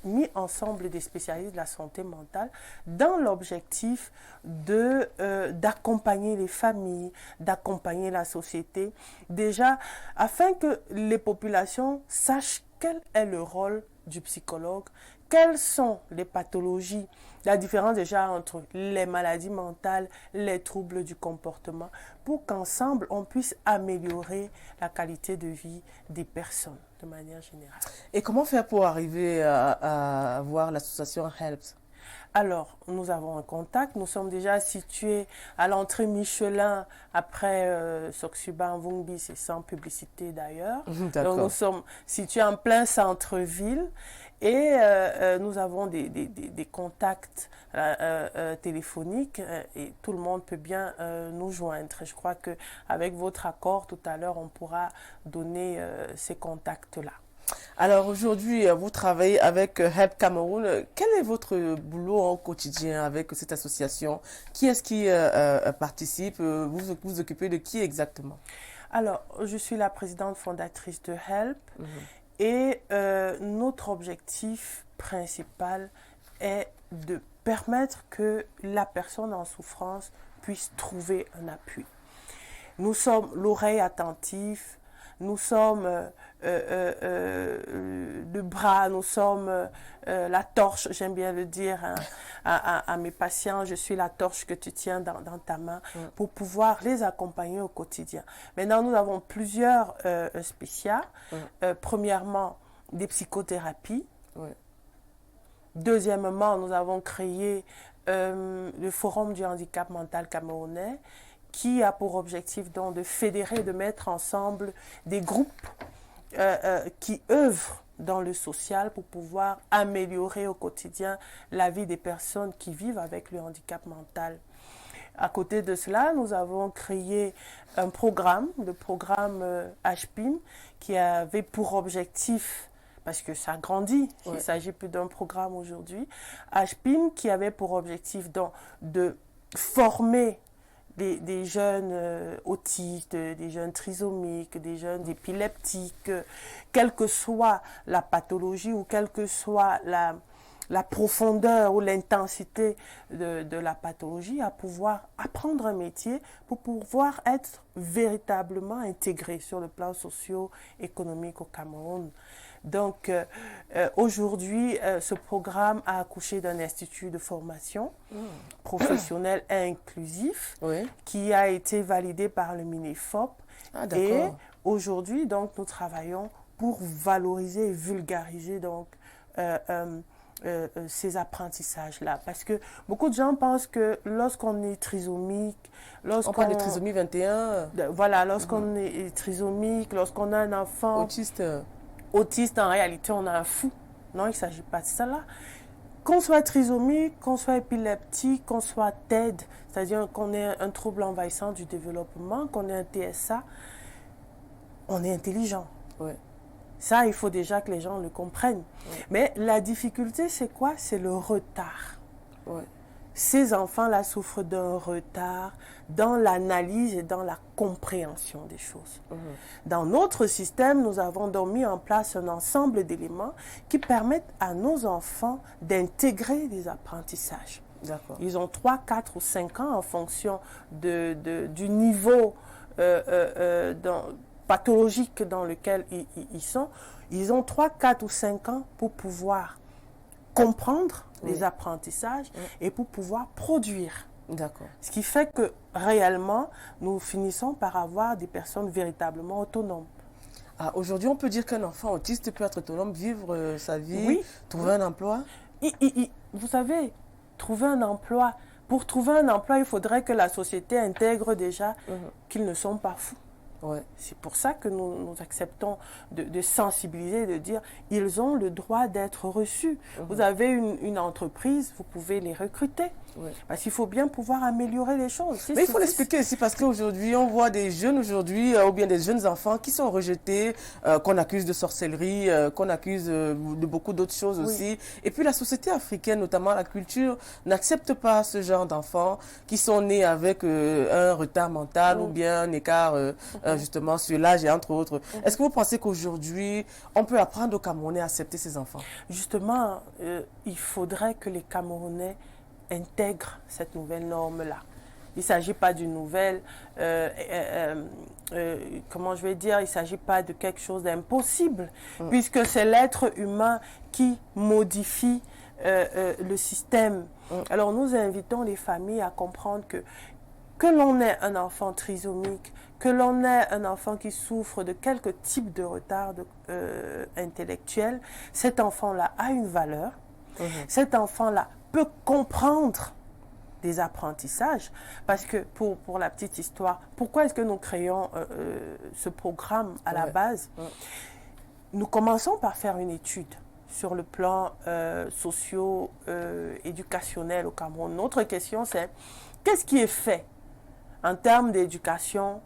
mis ensemble des spécialistes de la santé mentale dans l'objectif d'accompagner les familles, d'accompagner la société, déjà afin que les populations sachent quel est le rôle du psychologue, quelles sont les pathologies, la différence déjà entre les maladies mentales, les troubles du comportement, pour qu'ensemble on puisse améliorer la qualité de vie des personnes de manière générale. Et comment faire pour arriver à avoir l'association HELP? Alors, nous avons un contact. Nous sommes déjà situés à l'entrée Michelin après Soksuba Mvungbi, c'est sans publicité d'ailleurs. Donc, nous sommes situés en plein centre-ville et nous avons des contacts téléphoniques et tout le monde peut bien nous joindre. Je crois qu'avec votre accord, tout à l'heure, on pourra donner ces contacts-là. Alors aujourd'hui, vous travaillez avec Help Cameroun. Quel est votre boulot au quotidien avec cette association? Qui est-ce qui participe? Vous vous occupez de qui exactement? Alors, je suis la présidente fondatrice de Help et notre objectif principal est de permettre que la personne en souffrance puisse trouver un appui. Nous sommes l'oreille attentive, nous sommes le bras, nous sommes la torche, j'aime bien le dire hein, à mes patients, je suis la torche que tu tiens dans ta main pour pouvoir les accompagner au quotidien. Maintenant, nous avons plusieurs spécias. Premièrement, des psychothérapies. Deuxièmement, nous avons créé le Forum du handicap mental camerounais, qui a pour objectif donc de fédérer, de mettre ensemble des groupes qui œuvrent dans le social pour pouvoir améliorer au quotidien la vie des personnes qui vivent avec le handicap mental. À côté de cela, nous avons créé un programme, le programme HPIM, qui avait pour objectif, parce que ça grandit, il ne s'agit plus d'un programme aujourd'hui, HPIM qui avait pour objectif donc de former des jeunes autistes, des jeunes trisomiques, des jeunes épileptiques, quelle que soit la pathologie ou quelle que soit la profondeur ou l'intensité de la pathologie, à pouvoir apprendre un métier pour pouvoir être véritablement intégré sur le plan socio-économique au Cameroun. Donc, aujourd'hui, ce programme a accouché d'un institut de formation professionnel et inclusif qui a été validé par le MINEFOP. Et aujourd'hui, donc, nous travaillons pour valoriser et vulgariser donc, ces apprentissages-là. Parce que beaucoup de gens pensent que lorsqu'on est trisomique, on parle de trisomie 21. Voilà, lorsqu'on est trisomique, lorsqu'on a un enfant autiste, en réalité, on a un fou. Non, il ne s'agit pas de ça là. Qu'on soit trisomique, qu'on soit épileptique, qu'on soit TED, c'est-à-dire qu'on ait un trouble envahissant du développement, qu'on ait un TSA, on est intelligent. Ouais. Ça, il faut déjà que les gens le comprennent. Ouais. Mais la difficulté, c'est quoi? C'est le retard. Ouais. Ces enfants-là souffrent d'un retard dans l'analyse et dans la compréhension des choses. Dans notre système, nous avons donc mis en place un ensemble d'éléments qui permettent à nos enfants d'intégrer des apprentissages. D'accord. Ils ont 3, 4 ou 5 ans en fonction du niveau pathologique dans lequel ils sont. Ils ont 3, 4 ou 5 ans pour pouvoir comprendre les apprentissages et pour pouvoir produire. D'accord. Ce qui fait que réellement, nous finissons par avoir des personnes véritablement autonomes. Ah, aujourd'hui, on peut dire qu'un enfant autiste peut être autonome, vivre sa vie, Oui. trouver un emploi. Vous savez, trouver un emploi. Pour trouver un emploi, il faudrait que la société intègre déjà qu'ils ne sont pas fous. Ouais. C'est pour ça que nous acceptons de sensibiliser, de dire ils ont le droit d'être reçus. Vous avez une entreprise, vous pouvez les recruter. Ouais. Parce qu'il faut bien pouvoir améliorer les choses. Mais il faut l'expliquer aussi parce qu'aujourd'hui, on voit des jeunes ou bien des jeunes enfants qui sont rejetés, qu'on accuse de sorcellerie, qu'on accuse de beaucoup d'autres choses aussi. Et puis la société africaine, notamment la culture, n'accepte pas ce genre d'enfants qui sont nés avec un retard mental ou bien un écart justement sur l'âge et entre autres. Est-ce que vous pensez qu'aujourd'hui, on peut apprendre aux Camerounais à accepter ces enfants? Justement, il faudrait que les Camerounais intègrent cette nouvelle norme-là. Il ne s'agit pas d'une nouvelle, comment je vais dire, il ne s'agit pas de quelque chose d'impossible, puisque c'est l'être humain qui modifie le système. Alors nous invitons les familles à comprendre que l'on ait un enfant trisomique, que l'on ait un enfant qui souffre de quelque type de retard intellectuel, cet enfant-là a une valeur, cet enfant-là peut comprendre des apprentissages, parce que pour la petite histoire, pourquoi est-ce que nous créons ce programme à la base? Nous commençons par faire une étude sur le plan socio-éducationnel au Cameroun. Notre question, c'est qu'est-ce qui est fait en termes d'éducation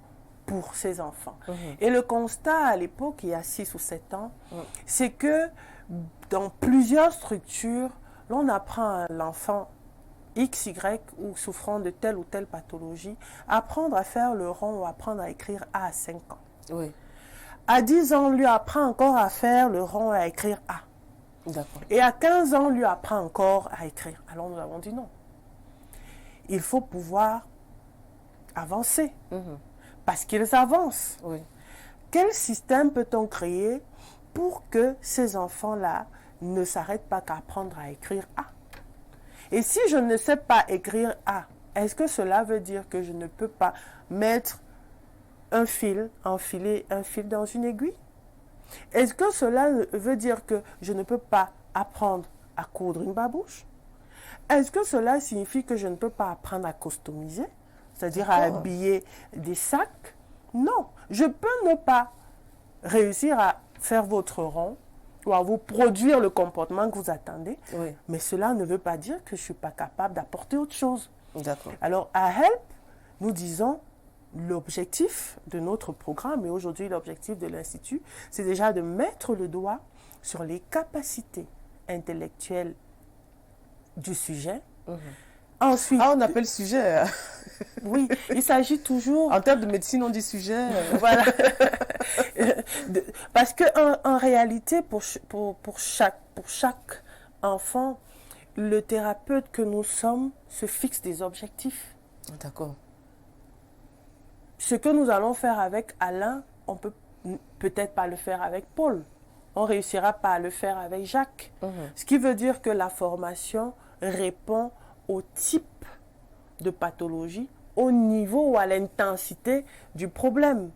pour ces enfants? Et le constat à l'époque, il y a 6 ou 7 ans, c'est que dans plusieurs structures, l'on apprend à l'enfant X, Y ou souffrant de telle ou telle pathologie, apprendre à faire le rond ou apprendre à écrire A à 5 ans. Oui. À 10 ans, on lui apprend encore à faire le rond et à écrire A. D'accord. Et à 15 ans, on lui apprend encore à écrire. Alors nous avons dit non. Il faut pouvoir avancer. Parce qu'ils avancent. Oui. Quel système peut-on créer pour que ces enfants-là ne s'arrêtent pas qu'à apprendre à écrire A? Et si je ne sais pas écrire A, est-ce que cela veut dire que je ne peux pas mettre un fil, enfiler un fil dans une aiguille? Est-ce que cela veut dire que je ne peux pas apprendre à coudre une babouche? Est-ce que cela signifie que je ne peux pas apprendre à customiser, c'est-à-dire à habiller des sacs? Non, je peux ne pas réussir à faire votre rond ou à vous produire le comportement que vous attendez, mais cela ne veut pas dire que je ne suis pas capable d'apporter autre chose. D'accord. Alors, à HELP, nous disons l'objectif de notre programme, et aujourd'hui l'objectif de l'Institut, c'est déjà de mettre le doigt sur les capacités intellectuelles du sujet. Ensuite, on appelle sujet. Oui, il s'agit toujours... En termes de médecine, on dit sujet. Voilà. Parce qu'en réalité, pour chaque enfant, le thérapeute que nous sommes se fixe des objectifs. D'accord. Ce que nous allons faire avec Alain, on peut peut-être pas le faire avec Paul. On réussira pas à le faire avec Jacques. Ce qui veut dire que la formation répond au type de pathologie, au niveau ou à l'intensité du problème.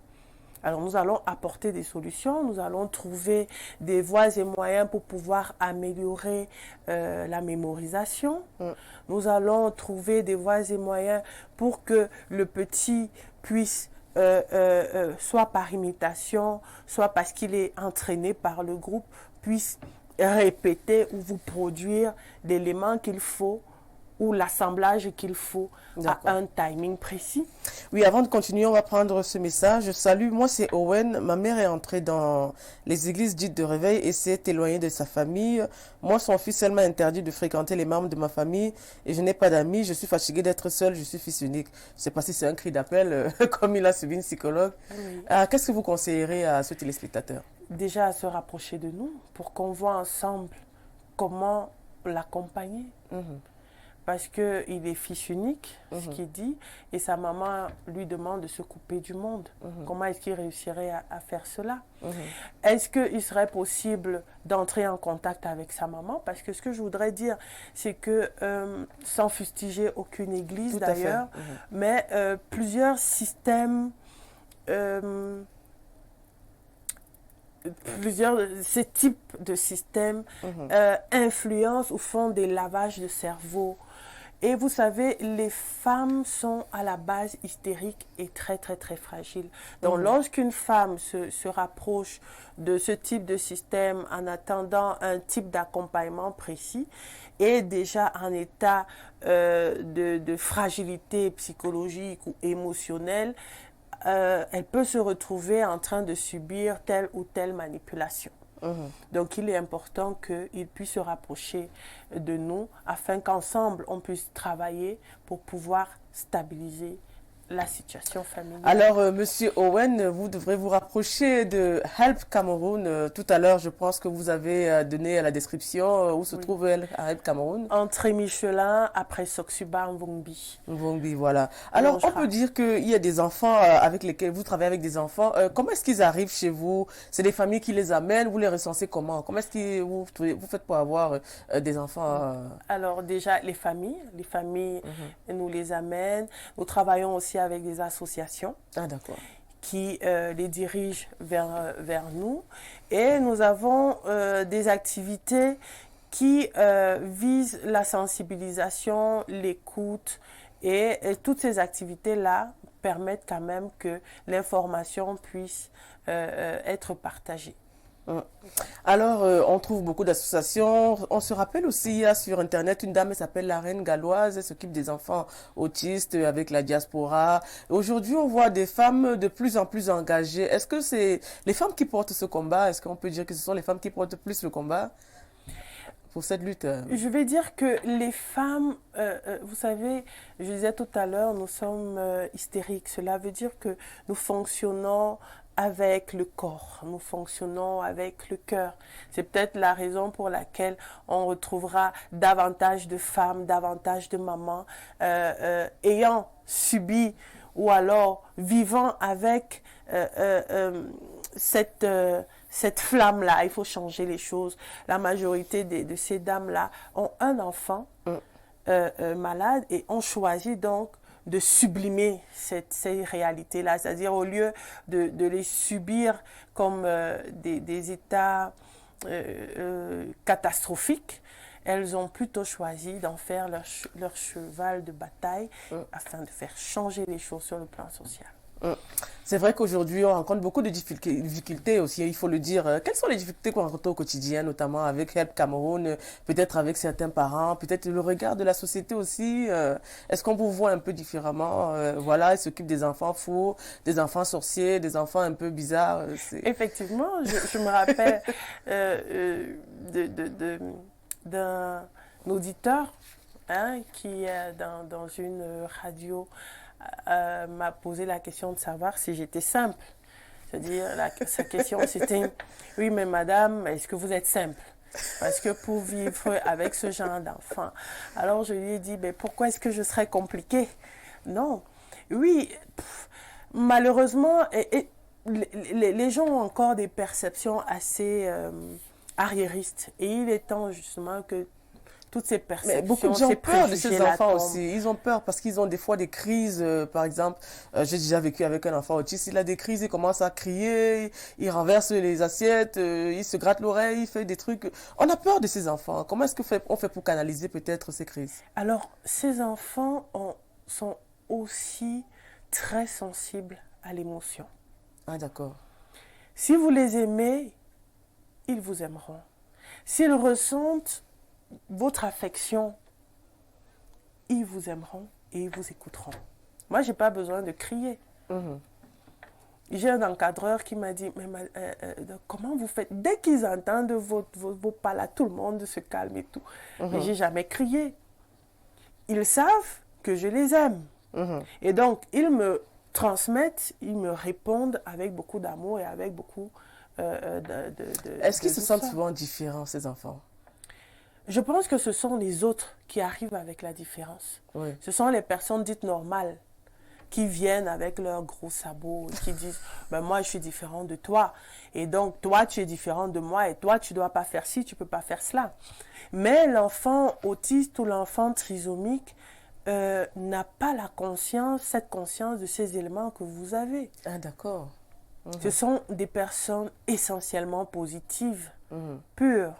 Alors nous allons apporter des solutions, nous allons trouver des voies et moyens pour pouvoir améliorer la mémorisation. Nous allons trouver des voies et moyens pour que le petit puisse, soit par imitation, soit parce qu'il est entraîné par le groupe, puisse répéter ou vous produire l'élément qu'il faut ou l'assemblage qu'il faut à un timing précis. Oui, avant de continuer, on va prendre ce message. Salut, moi c'est Owen. Ma mère est entrée dans les églises dites de réveil et s'est éloignée de sa famille. Moi, son fils, elle m'a interdit de fréquenter les membres de ma famille et je n'ai pas d'amis. Je suis fatiguée d'être seule, je suis fils unique. Je ne sais pas si c'est un cri d'appel, comme il a subi une psychologue. Oui. Qu'est-ce que vous conseillerez à ce téléspectateur? Déjà, à se rapprocher de nous pour qu'on voit ensemble comment l'accompagner. Parce qu'il est fils unique, ce qu'il dit, et sa maman lui demande de se couper du monde. Comment est-ce qu'il réussirait à faire cela? Est-ce qu'il serait possible d'entrer en contact avec sa maman? Parce que ce que je voudrais dire, c'est que, sans fustiger aucune église d'ailleurs, mais plusieurs systèmes... ces types de systèmes influencent ou font des lavages de cerveau. Et vous savez, les femmes sont à la base hystériques et très, très, très fragiles. Donc, lorsqu'une femme se rapproche de ce type de système en attendant un type d'accompagnement précis, est déjà en état de fragilité psychologique ou émotionnelle, elle peut se retrouver en train de subir telle ou telle manipulation. Donc, il est important qu'il puisse se rapprocher de nous afin qu'ensemble, on puisse travailler pour pouvoir stabiliser la situation familiale. Alors, Monsieur Owen, vous devrez vous rapprocher de Help Cameroun. Tout à l'heure, je pense que vous avez donné la description où se trouve Help Cameroun. Entre Michelin, après Soksuba, Mvongbi. Mvongbi, voilà. Alors, on peut dire qu'il y a des enfants avec lesquels vous travaillez avec des enfants. Comment est-ce qu'ils arrivent chez vous? C'est des familles qui les amènent? Vous les recensez comment? Comment est-ce que vous faites pour avoir des enfants? Alors, déjà, les familles nous les amènent. Nous travaillons aussi avec des associations qui les dirigent vers nous. Et nous avons des activités qui visent la sensibilisation, l'écoute. Et toutes ces activités-là permettent quand même que l'information puisse être partagée. Alors, on trouve beaucoup d'associations. On se rappelle aussi, il y a sur Internet une dame, elle s'appelle la Reine Galloise, elle s'occupe des enfants autistes avec la diaspora. Aujourd'hui, on voit des femmes de plus en plus engagées. Est-ce que c'est les femmes qui portent ce combat? Est-ce qu'on peut dire que ce sont les femmes qui portent plus le combat pour cette lutte? Je vais dire que les femmes, vous savez, je disais tout à l'heure, nous sommes hystériques. Cela veut dire que nous fonctionnons avec le corps, nous fonctionnons avec le cœur. C'est peut-être la raison pour laquelle on retrouvera davantage de femmes, davantage de mamans ayant subi ou alors vivant avec cette flamme-là. Il faut changer les choses. La majorité de ces dames-là ont un enfant malade et ont choisi donc de sublimer ces réalités-là, c'est-à-dire au lieu de les subir comme des états catastrophiques, elles ont plutôt choisi d'en faire leur cheval de bataille afin de faire changer les choses sur le plan social. C'est vrai qu'aujourd'hui, on rencontre beaucoup de difficultés aussi, il faut le dire. Quelles sont les difficultés qu'on rencontre au quotidien, notamment avec Help Cameroun, peut-être avec certains parents, peut-être le regard de la société aussi? Est-ce qu'on vous voit un peu différemment? Voilà, ils s'occupent des enfants fous, des enfants sorciers, des enfants un peu bizarres. Effectivement, je me rappelle d'un auditeur qui, dans une radio, m'a posé la question de savoir si j'étais simple. C'est-à-dire, sa question c'était, oui, mais madame, est-ce que vous êtes simple? Parce que pour vivre avec ce genre d'enfant. Alors je lui ai dit, mais pourquoi est-ce que je serais compliquée? Non. Oui, malheureusement, les gens ont encore des perceptions assez arriéristes. Et il est temps justement que toutes ces perceptions. Mais beaucoup de gens ont peur de ces enfants aussi. Ils ont peur parce qu'ils ont des fois des crises. Par exemple, j'ai déjà vécu avec un enfant autiste. Il a des crises, il commence à crier, il renverse les assiettes, il se gratte l'oreille, il fait des trucs. On a peur de ces enfants. Comment est-ce qu'on fait pour canaliser peut-être ces crises? Alors, ces enfants sont aussi très sensibles à l'émotion. Ah, d'accord. Si vous les aimez, ils vous aimeront. S'ils ressentent votre affection, ils vous aimeront et ils vous écouteront. Moi, je n'ai pas besoin de crier. J'ai un encadreur qui m'a dit, mais comment vous faites? Dès qu'ils entendent vos pas là, tout le monde se calme et tout. Mais je n'ai jamais crié. Ils savent que je les aime. Et donc, ils me transmettent, ils me répondent avec beaucoup d'amour et avec beaucoup Est-ce qu'ils se sentent souvent différents, ces enfants? Je pense que ce sont les autres qui arrivent avec la différence. Oui. Ce sont les personnes dites normales qui viennent avec leurs gros sabots et qui disent ben moi je suis différent de toi et donc toi tu es différent de moi et toi tu dois pas faire ci, tu peux pas faire cela. Mais l'enfant autiste ou l'enfant trisomique n'a pas la conscience, cette conscience de ces éléments que vous avez. Ah d'accord. Ce sont des personnes essentiellement positives, pures.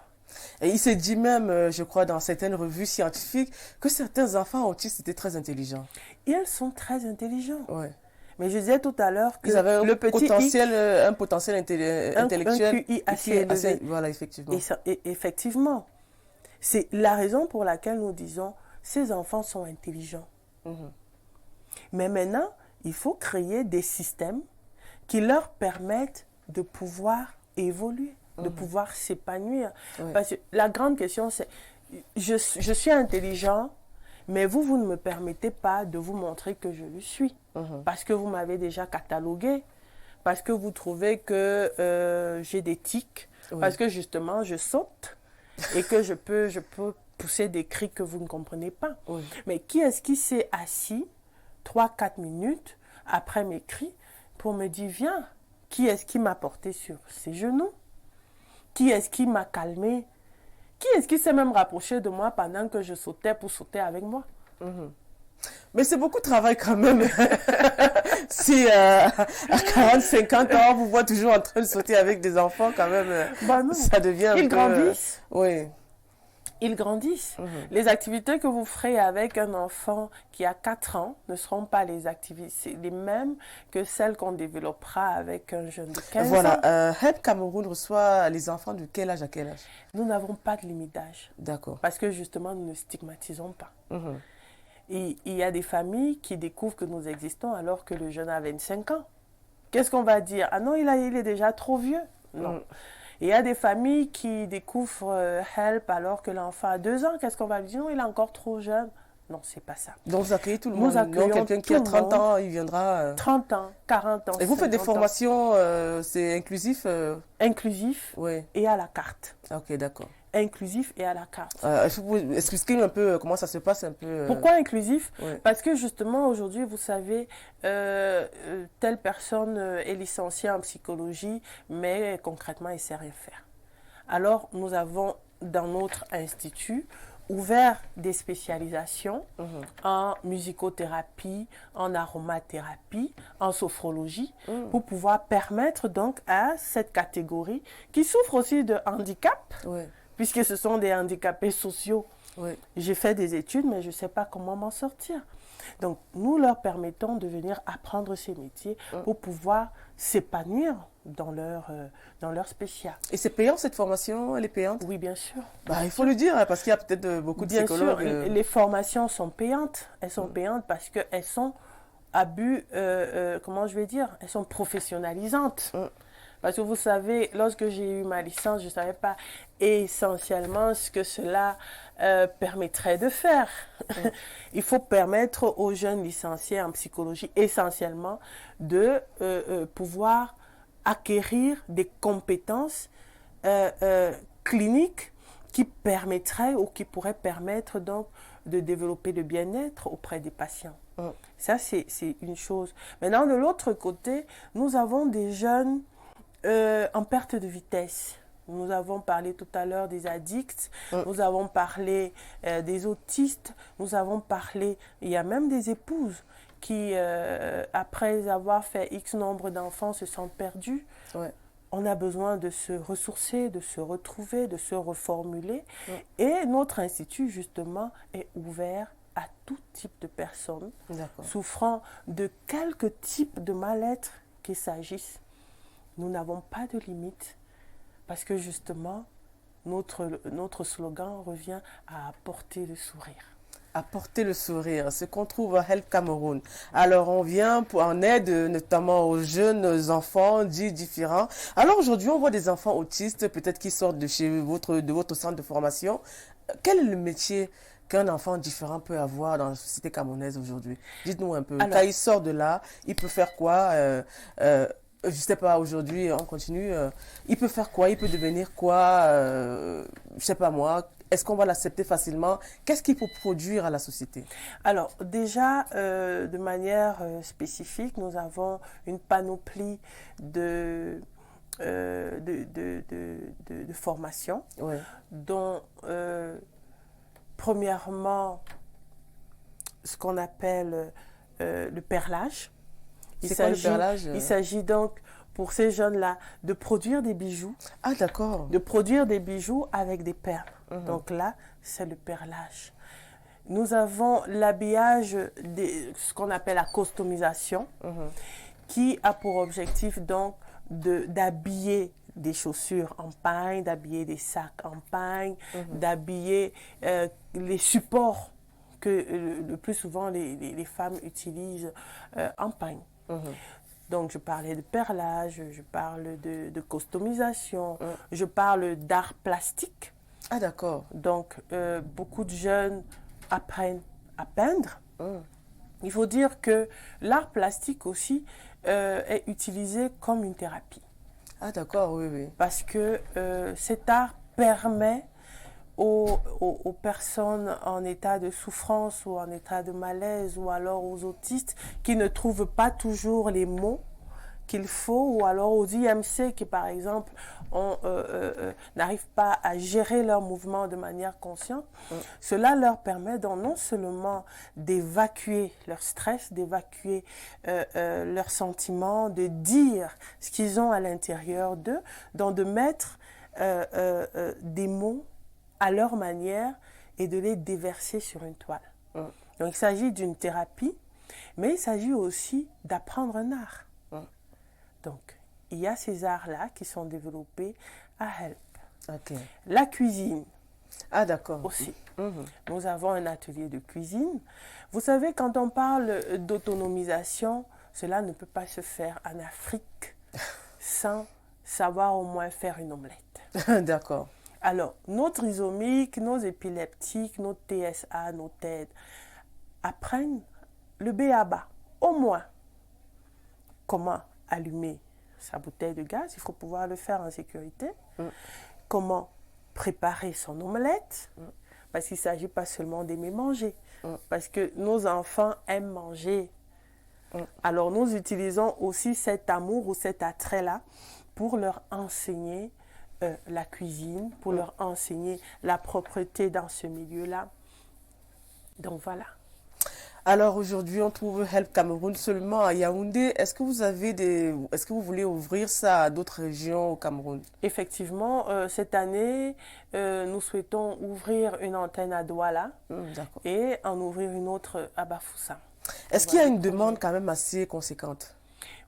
Et il s'est dit même, je crois, dans certaines revues scientifiques, que certains enfants autistes étaient très intelligents. Ils sont très intelligents. Ouais. Mais je disais tout à l'heure que ils avaient le petit un potentiel intellectuel. Un QI assez élevé. Voilà, effectivement. Et effectivement, c'est la raison pour laquelle nous disons ces enfants sont intelligents. Mais maintenant, il faut créer des systèmes qui leur permettent de pouvoir évoluer, de pouvoir s'épanouir. Ouais. Parce que la grande question, c'est, je suis intelligent, mais vous ne me permettez pas de vous montrer que je le suis. Parce que vous m'avez déjà catalogué, parce que vous trouvez que j'ai des tics, parce que justement, je saute et que je peux pousser des cris que vous ne comprenez pas. Mais qui est-ce qui s'est assis 3-4 minutes après mes cris pour me dire, viens, qui est-ce qui m'a porté sur ses genoux? Qui est-ce qui m'a calmé? Qui est-ce qui s'est même rapproché de moi pendant que je sautais pour sauter avec moi? Mais c'est beaucoup de travail quand même. Si à 40-50 ans, on vous voit toujours en train de sauter avec des enfants, quand même, ça devient un peu... Ils grandissent. Oui. Ils grandissent. Les activités que vous ferez avec un enfant qui a 4 ans ne seront pas les mêmes que celles qu'on développera avec un jeune de 15 ans. Voilà. Help Cameroun reçoit les enfants de quel âge à quel âge? Nous n'avons pas de limite d'âge. D'accord. Parce que justement, nous ne stigmatisons pas. Et il y a des familles qui découvrent que nous existons alors que le jeune a 25 ans. Qu'est-ce qu'on va dire? Ah non, il est déjà trop vieux. Non. Et il y a des familles qui découvrent Help alors que l'enfant a 2 ans. Qu'est-ce qu'on va lui dire? Non, il est encore trop jeune. Non, c'est pas ça. Donc vous accueillez tout le monde. Donc quelqu'un qui a 30 ans, il viendra... 30 ans, 40 ans. Et vous faites des formations, c'est inclusif Inclusif et à la carte. Ok, d'accord. Inclusif et à la carte. Expliquez-nous un peu comment ça se passe un peu. Pourquoi inclusif? Parce que justement aujourd'hui, vous savez, telle personne est licenciée en psychologie, mais concrètement, elle ne sait rien faire. Alors, nous avons dans notre institut ouvert des spécialisations en musicothérapie, en aromathérapie, en sophrologie, pour pouvoir permettre donc à cette catégorie qui souffre aussi de handicap, puisque ce sont des handicapés sociaux. J'ai fait des études, mais je ne sais pas comment m'en sortir. Donc, nous leur permettons de venir apprendre ces métiers pour pouvoir s'épanouir dans leur spécial. Et c'est payant cette formation? Elle est payante? Oui, bien sûr. Il faut le dire, parce qu'il y a peut-être beaucoup de psychologues. Bien sûr, les formations sont payantes. Elles sont payantes parce qu'elles sont à but, comment je vais dire, elles sont professionnalisantes. Parce que vous savez, lorsque j'ai eu ma licence, je ne savais pas essentiellement ce que cela permettrait de faire. Il faut permettre aux jeunes licenciés en psychologie essentiellement de pouvoir acquérir des compétences cliniques qui permettraient ou qui pourraient permettre donc de développer le bien-être auprès des patients. Ça, c'est une chose. Maintenant, de l'autre côté, nous avons des jeunes en perte de vitesse. Nous avons parlé tout à l'heure des addicts, nous avons parlé des autistes, nous avons parlé, il y a même des épouses qui, après avoir fait X nombre d'enfants, se sentent perdues. On a besoin de se ressourcer, de se retrouver, de se reformuler. Et notre institut, justement, est ouvert à tout type de personnes souffrant de quelque type de mal-être qu'il s'agisse. Nous n'avons pas de limite parce que justement, notre slogan revient à apporter le sourire. Apporter le sourire, ce qu'on trouve à Help Cameroun. Alors, on vient en aide notamment aux jeunes enfants dits différents. Alors, aujourd'hui, on voit des enfants autistes, peut-être qui sortent de votre centre de formation. Quel est le métier qu'un enfant différent peut avoir dans la société camerounaise aujourd'hui? Dites-nous un peu. Alors, quand il sort de là, il peut faire quoi? Je sais pas, aujourd'hui, on continue. Il peut faire quoi? Il peut devenir quoi? Je sais pas moi. Est-ce qu'on va l'accepter facilement? Qu'est-ce qu'il faut produire à la société? alors déjà, de manière spécifique, nous avons une panoplie de formations, Ouais. dont premièrement ce qu'on appelle le perlage. C'est quoi le perlage? Il s'agit donc pour ces jeunes-là de produire des bijoux, Ah, d'accord. de produire des bijoux avec des perles. Mhm. Donc là, c'est le perlage. Nous avons l'habillage, ce qu'on appelle la customisation, Mhm. qui a pour objectif donc d'habiller des chaussures en pagne, d'habiller des sacs en pagne, d'habiller les supports que le plus souvent les femmes utilisent en pagne. Mhm. Donc, je parlais de perlage, je parle de customisation, je parle d'art plastique. Ah, d'accord. Donc, beaucoup de jeunes apprennent à peindre. Mhm. Il faut dire que l'art plastique aussi est utilisé comme une thérapie. Ah, d'accord, oui, oui. Parce que cet art permet aux personnes en état de souffrance ou en état de malaise ou alors aux autistes qui ne trouvent pas toujours les mots qu'il faut ou alors aux IMC qui par exemple n'arrivent pas à gérer leurs mouvements de manière consciente. Cela leur permet donc non seulement d'évacuer leur stress, d'évacuer leurs sentiments, de dire ce qu'ils ont à l'intérieur d'eux, donc de mettre des mots à leur manière et de les déverser sur une toile. Donc il s'agit d'une thérapie, mais il s'agit aussi d'apprendre un art. Donc il y a ces arts-là qui sont développés à Help. Ok. La cuisine Ah, d'accord. aussi. Mhm. Nous avons un atelier de cuisine. Vous savez, quand on parle d'autonomisation, cela ne peut pas se faire en Afrique sans savoir au moins faire une omelette. D'accord. Alors, nos trisomiques, nos épileptiques, nos TSA, nos TED apprennent le b.a.-ba. Au moins, comment allumer sa bouteille de gaz, il faut pouvoir le faire en sécurité. Comment préparer son omelette, parce qu'il ne s'agit pas seulement d'aimer manger, parce que nos enfants aiment manger. Alors, nous utilisons aussi cet amour ou cet attrait-là pour leur enseigner la cuisine, pour leur enseigner la propreté dans ce milieu-là. Donc voilà. Alors aujourd'hui, on trouve Help Cameroun seulement à Yaoundé. Est-ce que vous voulez ouvrir ça à d'autres régions au Cameroun? Effectivement, cette année, nous souhaitons ouvrir une antenne à Douala D'accord. et en ouvrir une autre à Bafoussam. Est-ce qu'il y a une demande quand même assez conséquente?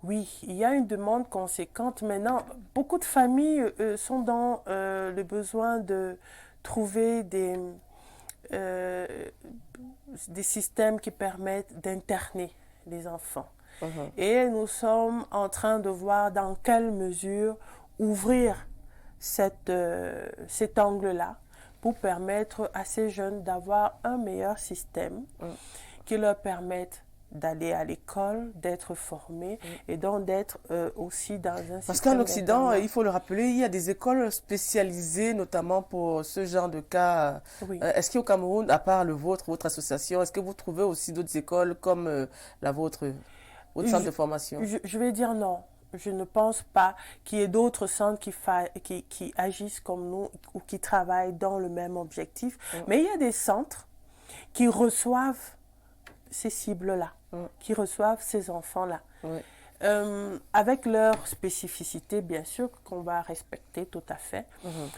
Oui, il y a une demande conséquente. Maintenant, beaucoup de familles sont dans le besoin de trouver des systèmes qui permettent d'interner les enfants. Et nous sommes en train de voir dans quelle mesure ouvrir cet angle-là pour permettre à ces jeunes d'avoir un meilleur système qui leur permette d'aller à l'école, d'être formés et donc d'être aussi dans un système. Parce qu'en Occident, il faut le rappeler, il y a des écoles spécialisées notamment pour ce genre de cas. Oui. Est-ce qu'au Cameroun, à part votre association, est-ce que vous trouvez aussi d'autres écoles comme la vôtre, votre centre de formation? Je vais dire non. Je ne pense pas qu'il y ait d'autres centres qui agissent comme nous ou qui travaillent dans le même objectif. Mais il y a des centres qui reçoivent ces cibles-là, qui reçoivent ces enfants-là. Avec leur spécificité, bien sûr, qu'on va respecter tout à fait.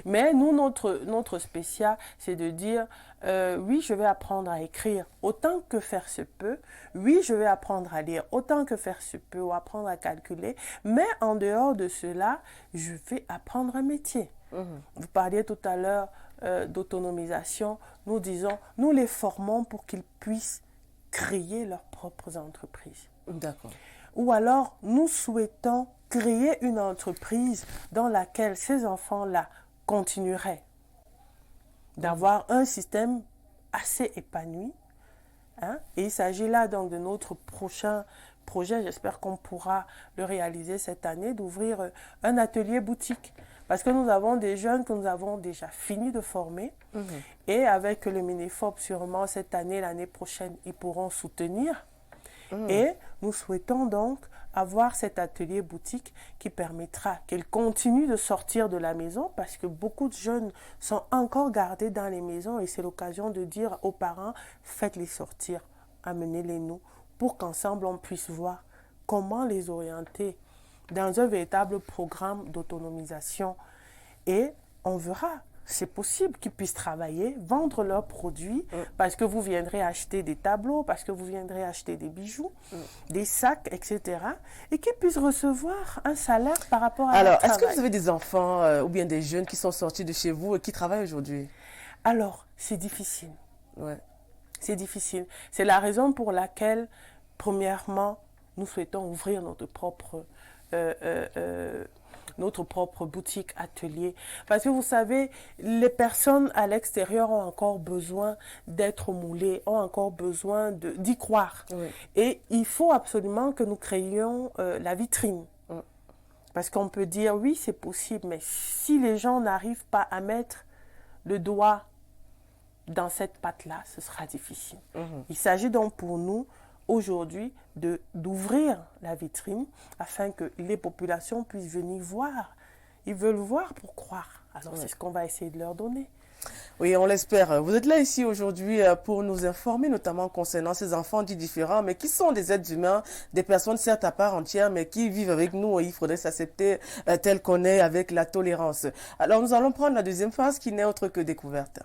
Mais nous, notre spécial, c'est de dire, oui, je vais apprendre à écrire autant que faire se peut. Oui, je vais apprendre à lire autant que faire se peut ou apprendre à calculer. Mais en dehors de cela, je vais apprendre un métier. Vous parliez tout à l'heure d'autonomisation. Nous disons, nous les formons pour qu'ils puissent créer leurs propres entreprises. D'accord. Ou alors, nous souhaitons créer une entreprise dans laquelle ces enfants-là continueraient d'avoir un système assez épanoui. Hein? Et il s'agit là donc de notre prochain projet, j'espère qu'on pourra le réaliser cette année, d'ouvrir un atelier boutique. Parce que nous avons des jeunes que nous avons déjà fini de former. Et avec le Minifob, sûrement cette année, l'année prochaine, ils pourront soutenir. Et nous souhaitons donc avoir cet atelier boutique qui permettra qu'ils continuent de sortir de la maison parce que beaucoup de jeunes sont encore gardés dans les maisons et c'est l'occasion de dire aux parents, faites-les sortir, amenez-les nous pour qu'ensemble on puisse voir comment les orienter dans un véritable programme d'autonomisation et on verra. C'est possible qu'ils puissent travailler, vendre leurs produits, parce que vous viendrez acheter des tableaux, parce que vous viendrez acheter des bijoux, des sacs, etc. Et qu'ils puissent recevoir un salaire par rapport à leur travail. Alors, est-ce que vous avez des enfants ou bien des jeunes qui sont sortis de chez vous et qui travaillent aujourd'hui? Alors, c'est difficile. Ouais. C'est difficile. C'est la raison pour laquelle, premièrement, nous souhaitons ouvrir notre propre boutique, atelier. Parce que vous savez, les personnes à l'extérieur ont encore besoin d'être moulées, ont encore besoin d'y croire. Oui. Et il faut absolument que nous créions la vitrine. Parce qu'on peut dire, oui, c'est possible, mais si les gens n'arrivent pas à mettre le doigt dans cette pâte-là, ce sera difficile. Il s'agit donc pour nous aujourd'hui d'ouvrir la vitrine afin que les populations puissent venir voir. Ils veulent voir pour croire. Alors c'est ce qu'on va essayer de leur donner. Oui, on l'espère. Vous êtes là ici aujourd'hui pour nous informer, notamment concernant ces enfants dits différents, mais qui sont des êtres humains, des personnes certes à part entière, mais qui vivent avec nous et il faudrait s'accepter tel qu'on est avec la tolérance. Alors nous allons prendre la deuxième phase qui n'est autre que découverte.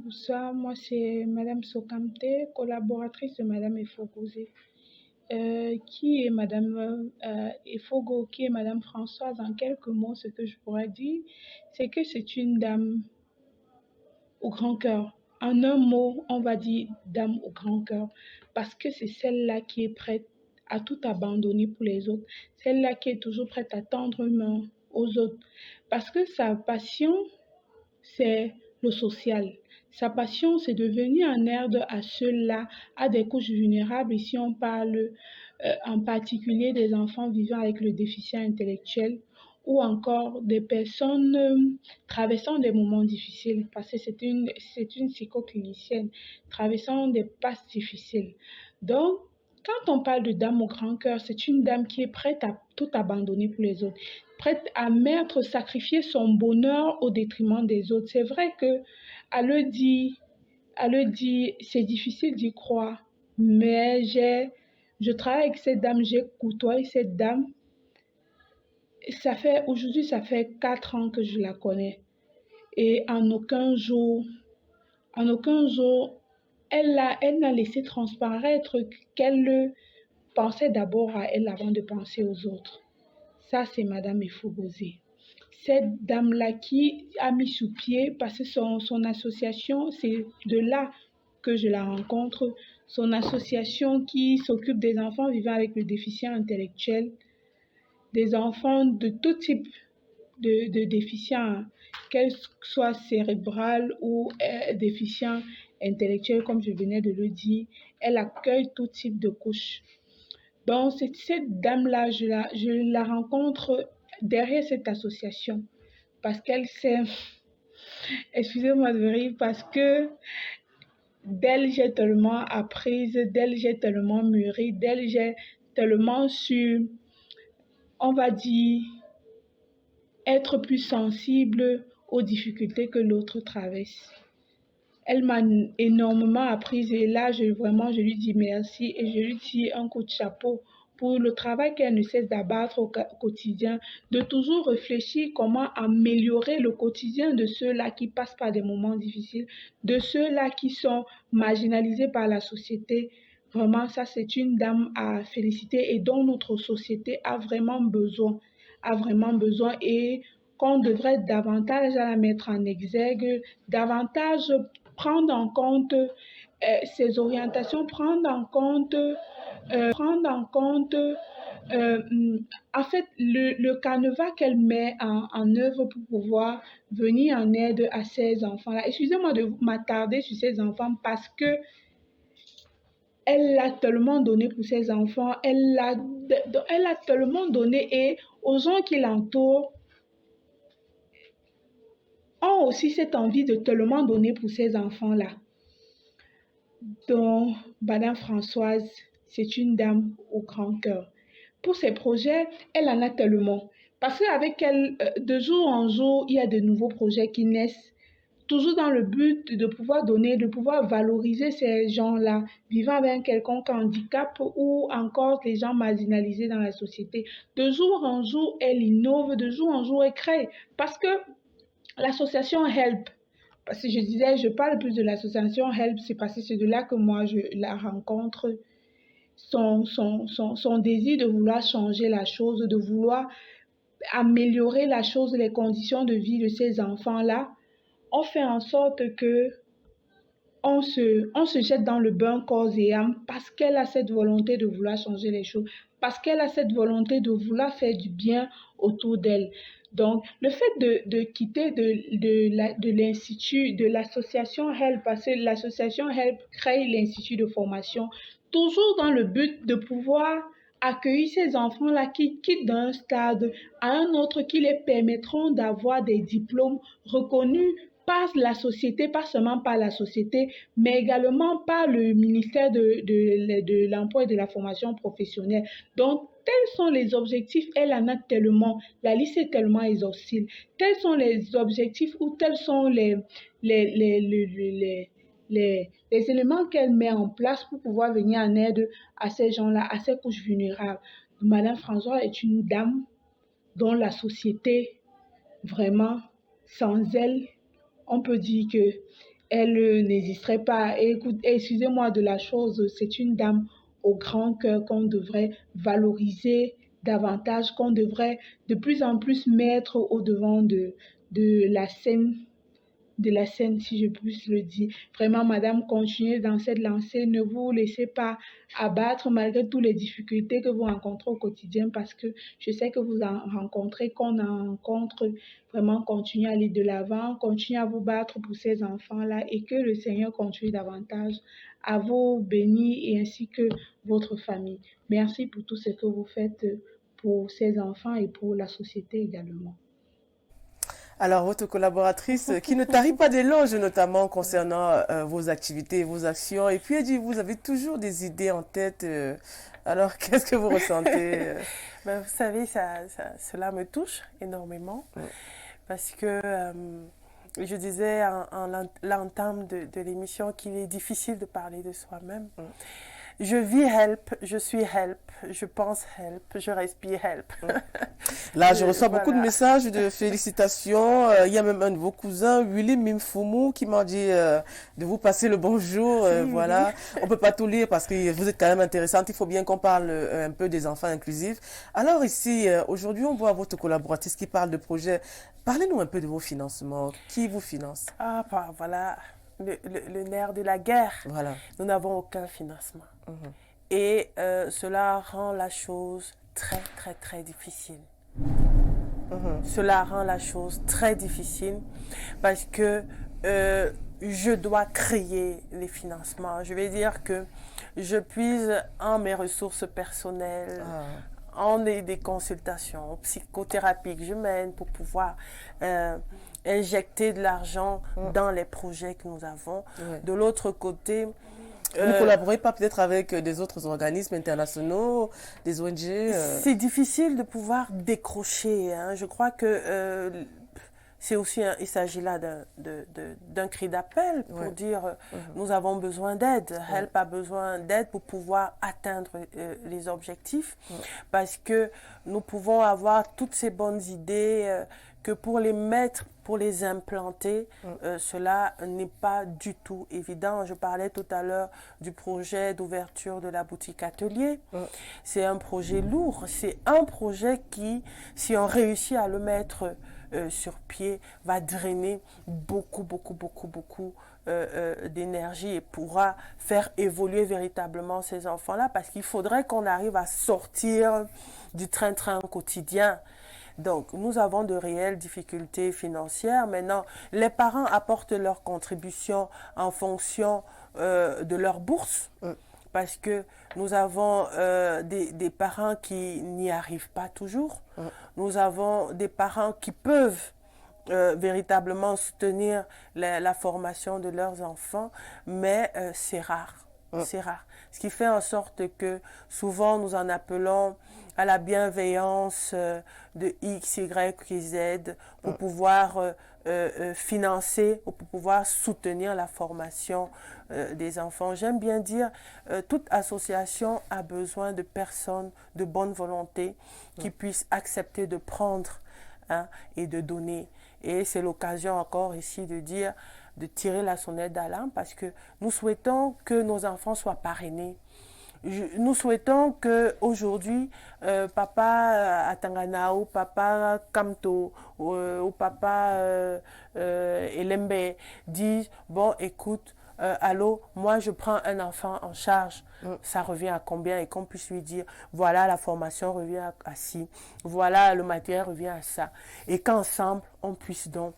Bonsoir, moi c'est Madame Sokamte, collaboratrice de Madame Efogozé. Qui est Madame Efogo, qui est Madame Françoise? En quelques mots, ce que je pourrais dire, c'est que c'est une dame au grand cœur. En un mot, on va dire dame au grand cœur, parce que c'est celle-là qui est prête à tout abandonner pour les autres, celle-là qui est toujours prête à tendre une main aux autres, parce que sa passion, c'est le social. Sa passion, c'est de venir en aide à ceux-là, à des couches vulnérables. Ici, on parle en particulier des enfants vivant avec le déficit intellectuel ou encore des personnes traversant des moments difficiles, parce que c'est une psychoclinicienne, traversant des passes difficiles. Donc, quand on parle de dame au grand cœur, c'est une dame qui est prête à tout abandonner pour les autres, prête à sacrifier son bonheur au détriment des autres. C'est vrai que elle le dit, c'est difficile d'y croire, mais je travaille avec cette dame, j'ai côtoyé cette dame. Aujourd'hui, ça fait 4 ans que je la connais. Et en aucun jour, elle n'a laissé transparaître qu'elle pensait d'abord à elle avant de penser aux autres. Ça, c'est Madame Efogozé. Cette dame-là qui a mis sous pied, parce que son association, c'est de là que je la rencontre, son association qui s'occupe des enfants vivant avec le déficient intellectuel, des enfants de tout type de déficients, qu'elles soient cérébrales ou déficients intellectuels, comme je venais de le dire. Elle accueille tout type de couches. Donc, cette dame-là, je la rencontre derrière cette association parce qu'elle sait, excusez-moi de rire, parce que d'elle, j'ai tellement appris, d'elle, j'ai tellement mûri, d'elle, j'ai tellement su, on va dire, être plus sensible aux difficultés que l'autre traverse. Elle m'a énormément appris et là, je lui dis merci et je lui dis un coup de chapeau pour le travail qu'elle ne cesse d'abattre au quotidien, de toujours réfléchir comment améliorer le quotidien de ceux-là qui passent par des moments difficiles, de ceux-là qui sont marginalisés par la société. Vraiment, ça, c'est une dame à féliciter et dont notre société a vraiment besoin et qu'on devrait davantage la mettre en exergue, davantage prendre en compte ses orientations, prendre en compte en fait le canevas qu'elle met en œuvre pour pouvoir venir en aide à ces enfants-là. Excusez-moi de m'attarder sur ces enfants parce que elle a tellement donné pour ses enfants, elle a tellement donné et aux gens qui l'entourent ont aussi cette envie de tellement donner pour ces enfants-là. Donc, Madame Françoise, c'est une dame au grand cœur. Pour ses projets, elle en a tellement. Parce qu'avec elle, de jour en jour, il y a de nouveaux projets qui naissent, toujours dans le but de pouvoir donner, de pouvoir valoriser ces gens-là, vivant avec un quelconque handicap ou encore les gens marginalisés dans la société. De jour en jour, elle innove, de jour en jour, elle crée. Parce que l'association HELP, parce que je parle plus de l'association HELP, c'est parce que c'est de là que moi je la rencontre. Son désir de vouloir changer la chose, de vouloir améliorer la chose, les conditions de vie de ces enfants-là, on fait en sorte que on se jette dans le bain corps et âme parce qu'elle a cette volonté de vouloir changer les choses, parce qu'elle a cette volonté de vouloir faire du bien autour d'elle. Donc, le fait de quitter de l'institut, de l'association HELP, parce que l'association HELP crée l'institut de formation, toujours dans le but de pouvoir accueillir ces enfants-là qui quittent d'un stade à un autre, qui les permettront d'avoir des diplômes reconnus par la société, pas seulement par la société, mais également par le ministère de l'Emploi et de la formation professionnelle. Donc, tels sont les objectifs, elle en a tellement, la liste est tellement exhaustive. Tels sont les objectifs ou tels sont les éléments qu'elle met en place pour pouvoir venir en aide à ces gens-là, à ces couches vulnérables. Madame Françoise est une dame dont la société, vraiment, sans elle, on peut dire qu'elle n'existerait pas. Et excusez-moi de la chose, c'est une dame au grand cœur qu'on devrait valoriser davantage, qu'on devrait de plus en plus mettre au devant de la scène, si je puis le dire. Vraiment, madame, continuez dans cette lancée. Ne vous laissez pas abattre malgré toutes les difficultés que vous rencontrez au quotidien parce que je sais que vous en rencontrez, qu'on en rencontre. Vraiment, continuez à aller de l'avant, continuez à vous battre pour ces enfants-là et que le Seigneur continue davantage à vous bénir et ainsi que votre famille. Merci pour tout ce que vous faites pour ces enfants et pour la société également. Alors, votre collaboratrice qui ne tarit pas d'éloges, notamment concernant vos activités, vos actions. Et puis, elle dit, vous avez toujours des idées en tête. Alors, qu'est-ce que vous ressentez Ben, vous savez, cela me touche énormément. Parce que je disais en l'entame de l'émission qu'il est difficile de parler de soi-même. Je vis HELP, je suis HELP, je pense HELP, je respire HELP. Là, je reçois beaucoup de messages de félicitations. Il y a même un de vos cousins, Willy Mimfoumou, qui m'a dit de vous passer le bonjour. Voilà. On peut pas tout lire parce que vous êtes quand même intéressante. Il faut bien qu'on parle un peu des enfants inclusifs. Alors ici, aujourd'hui, on voit votre collaboratrice qui parle de projets. Parlez-nous un peu de vos financements. Qui vous finance? Ah, bah, voilà. Le nerf de la guerre. Voilà. Nous n'avons aucun financement. Et cela rend la chose très, très, très difficile. Cela rend la chose très difficile parce que je dois créer les financements. Je vais dire que je puise en mes ressources personnelles, en des consultations psychothérapiques que je mène pour pouvoir injecter de l'argent dans les projets que nous avons. De l'autre côté, vous ne collaborez pas peut-être avec des autres organismes internationaux, des ONG C'est difficile de pouvoir décrocher. Hein. Je crois que c'est aussi, il s'agit là d'un cri d'appel pour dire nous avons besoin d'aide. Help a besoin d'aide pour pouvoir atteindre les objectifs parce que nous pouvons avoir toutes ces bonnes idées que pour les mettre, pour les implanter, cela n'est pas du tout évident. Je parlais tout à l'heure du projet d'ouverture de la boutique atelier. C'est un projet lourd. C'est un projet qui, si on réussit à le mettre sur pied, va drainer beaucoup d'énergie et pourra faire évoluer véritablement ces enfants-là parce qu'il faudrait qu'on arrive à sortir du train-train quotidien. Donc, nous avons de réelles difficultés financières. Maintenant, les parents apportent leur contribution en fonction de leur bourse. Parce que nous avons des parents qui n'y arrivent pas toujours. Nous avons des parents qui peuvent véritablement soutenir la formation de leurs enfants, mais c'est rare. C'est rare. Ce qui fait en sorte que souvent nous en appelons à la bienveillance de X, Y et Z pour pouvoir financer, pour pouvoir soutenir la formation des enfants. J'aime bien dire, toute association a besoin de personnes de bonne volonté qui puissent accepter de prendre et de donner. Et c'est l'occasion encore ici de dire, de tirer la sonnette d'alarme parce que nous souhaitons que nos enfants soient parrainés. Nous souhaitons qu'aujourd'hui, papa Atangana ou papa Kamto ou papa Elembe disent, bon, écoute, allô, moi je prends un enfant en charge, ça revient à combien? Et qu'on puisse lui dire, voilà, la formation revient à ci, voilà, le matériel revient à ça. Et qu'ensemble, on puisse donc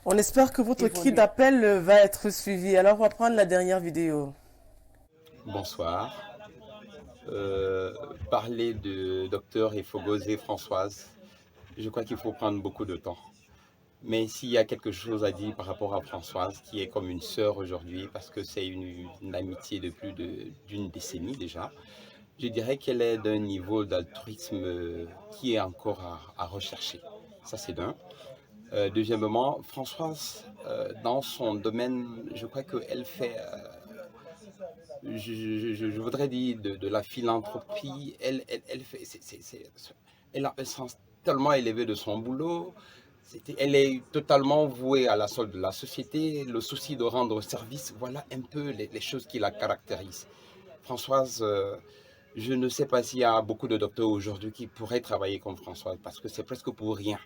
on espère que votre cri d'appel va être suivi. Alors, on va prendre la dernière vidéo. Bonsoir. Parler de docteur Efogosé Françoise, je crois qu'il faut prendre beaucoup de temps. Mais s'il y a quelque chose à dire par rapport à Françoise, qui est comme une sœur aujourd'hui, parce que c'est une amitié de plus d'une décennie déjà, je dirais qu'elle est d'un niveau d'altruisme qui est encore à rechercher. Ça, c'est d'un. Deuxièmement, Françoise, dans son domaine, je crois qu'elle fait, je voudrais dire, de la philanthropie. Elle a un sens tellement élevé de son boulot. Elle est totalement vouée à la solde de la société, le souci de rendre service. Voilà un peu les choses qui la caractérisent. Françoise, je ne sais pas s'il y a beaucoup de docteurs aujourd'hui qui pourraient travailler comme Françoise, parce que c'est presque pour rien.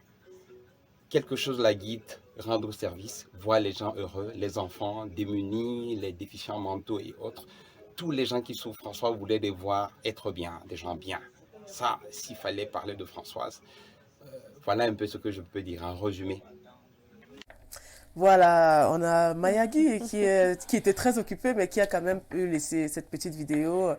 Quelque chose la guide, rendre service, voir les gens heureux, les enfants démunis, les déficients mentaux et autres. Tous les gens qui souffrent, François voulait les voir être bien, des gens bien. Ça, s'il fallait parler de Françoise, voilà un peu ce que je peux dire en résumé. Voilà, on a Mayagi qui était très occupée, mais qui a quand même pu laisser cette petite vidéo.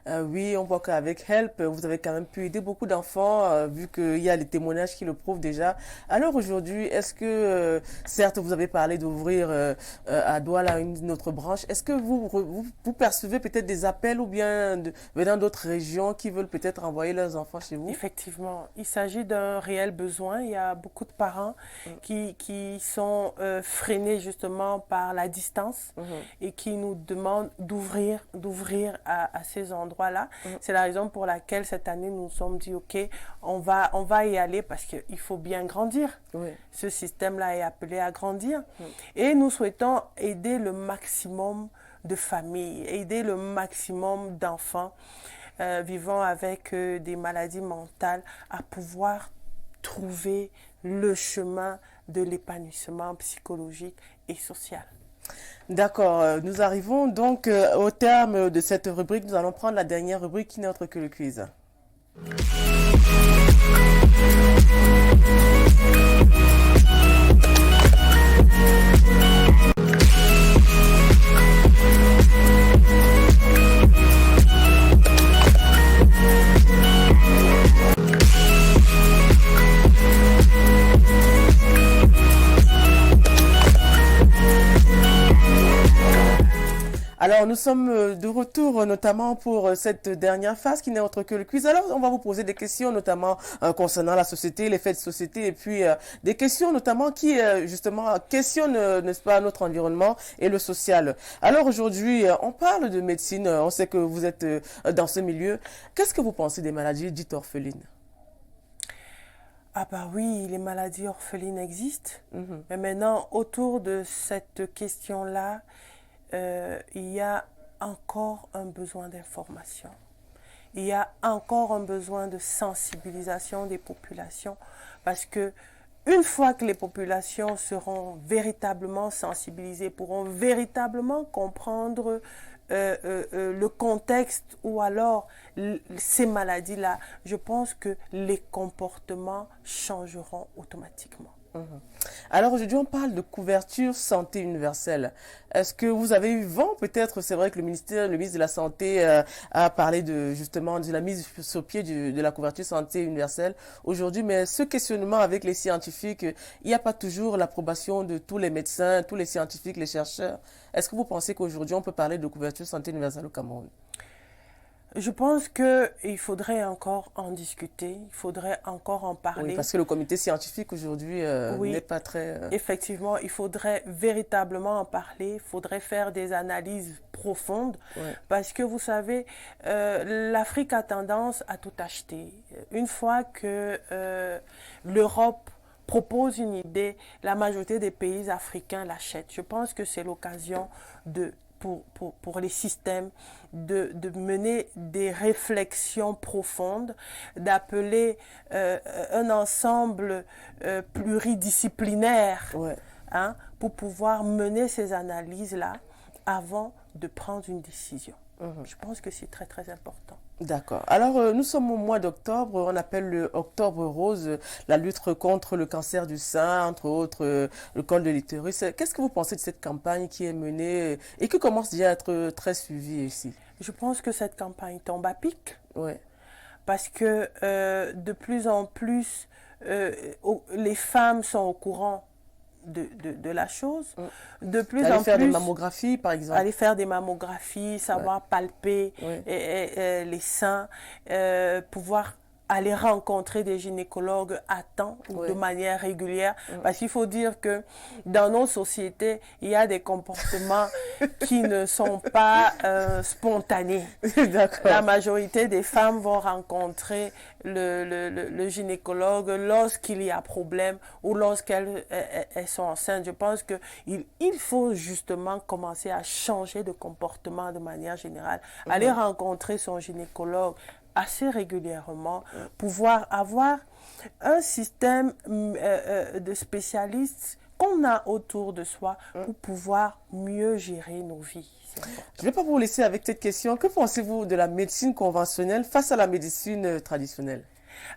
Oui, on voit qu'avec Help, vous avez quand même pu aider beaucoup d'enfants, vu qu'il y a les témoignages qui le prouvent déjà. Alors aujourd'hui, est-ce que, certes, vous avez parlé d'ouvrir à Douala une autre branche, est-ce que vous percevez peut-être des appels ou bien venant d'autres régions qui veulent peut-être envoyer leurs enfants chez vous? Effectivement, il s'agit d'un réel besoin. Il y a beaucoup de parents qui sont freinés justement par la distance et qui nous demandent d'ouvrir à ces endroits-là. C'est la raison pour laquelle cette année nous nous sommes dit ok, on va y aller parce qu'il faut bien grandir. Ce système-là est appelé à grandir et nous souhaitons aider le maximum de familles, aider le maximum d'enfants vivant avec des maladies mentales à pouvoir trouver le chemin de l'épanouissement psychologique et social. D'accord, nous arrivons donc au terme de cette rubrique. Nous allons prendre la dernière rubrique qui n'est autre que le quiz. Alors, nous sommes de retour, notamment pour cette dernière phase qui n'est autre que le quiz. Alors, on va vous poser des questions, notamment concernant la société, les faits de société, et puis des questions, notamment, qui, justement, questionnent, n'est-ce pas, notre environnement et le social. Alors, aujourd'hui, on parle de médecine. On sait que vous êtes dans ce milieu. Qu'est-ce que vous pensez des maladies dites orphelines? Ah bah oui, les maladies orphelines existent. Mais maintenant, autour de cette question-là, il y a encore un besoin d'information. Il y a encore un besoin de sensibilisation des populations parce que une fois que les populations seront véritablement sensibilisées, pourront véritablement comprendre le contexte ou alors ces maladies-là, je pense que les comportements changeront automatiquement. Alors aujourd'hui, on parle de couverture santé universelle. Est-ce que vous avez eu vent? Peut-être, c'est vrai que le ministre de la Santé a parlé justement de la mise sur pied de la couverture santé universelle aujourd'hui, mais ce questionnement avec les scientifiques, il n'y a pas toujours l'approbation de tous les médecins, tous les scientifiques, les chercheurs. Est-ce que vous pensez qu'aujourd'hui, on peut parler de couverture santé universelle au Cameroun? Je pense qu'il faudrait encore en discuter, il faudrait encore en parler. Oui, parce que le comité scientifique aujourd'hui n'est pas très... Effectivement, il faudrait véritablement en parler, il faudrait faire des analyses profondes, parce que vous savez, l'Afrique a tendance à tout acheter. Une fois que l'Europe propose une idée, la majorité des pays africains l'achètent. Je pense que c'est l'occasion pour les systèmes de mener des réflexions profondes, d'appeler un ensemble pluridisciplinaire pour pouvoir mener ces analyses-là avant de prendre une décision. Je pense que c'est très, très important. D'accord. Alors, nous sommes au mois d'octobre, on appelle le Octobre Rose, la lutte contre le cancer du sein, entre autres le col de l'utérus. Qu'est-ce que vous pensez de cette campagne qui est menée et qui commence déjà à être très suivie ici? Je pense que cette campagne tombe à pic. Oui. Parce que de plus en plus, les femmes sont au courant de la chose. De plus en plus, aller faire des mammographies, par exemple. Aller faire des mammographies, savoir palper les seins, pouvoir aller rencontrer des gynécologues à temps ou de manière régulière. Parce qu'il faut dire que dans nos sociétés, il y a des comportements qui ne sont pas spontanés. La majorité des femmes vont rencontrer le gynécologue lorsqu'il y a problème ou lorsqu'elles sont enceintes. Je pense qu'il faut justement commencer à changer de comportement de manière générale. Aller rencontrer son gynécologue assez régulièrement, pouvoir avoir un système de spécialistes qu'on a autour de soi pour pouvoir mieux gérer nos vies. Je ne vais pas vous laisser avec cette question. Que pensez-vous de la médecine conventionnelle face à la médecine traditionnelle?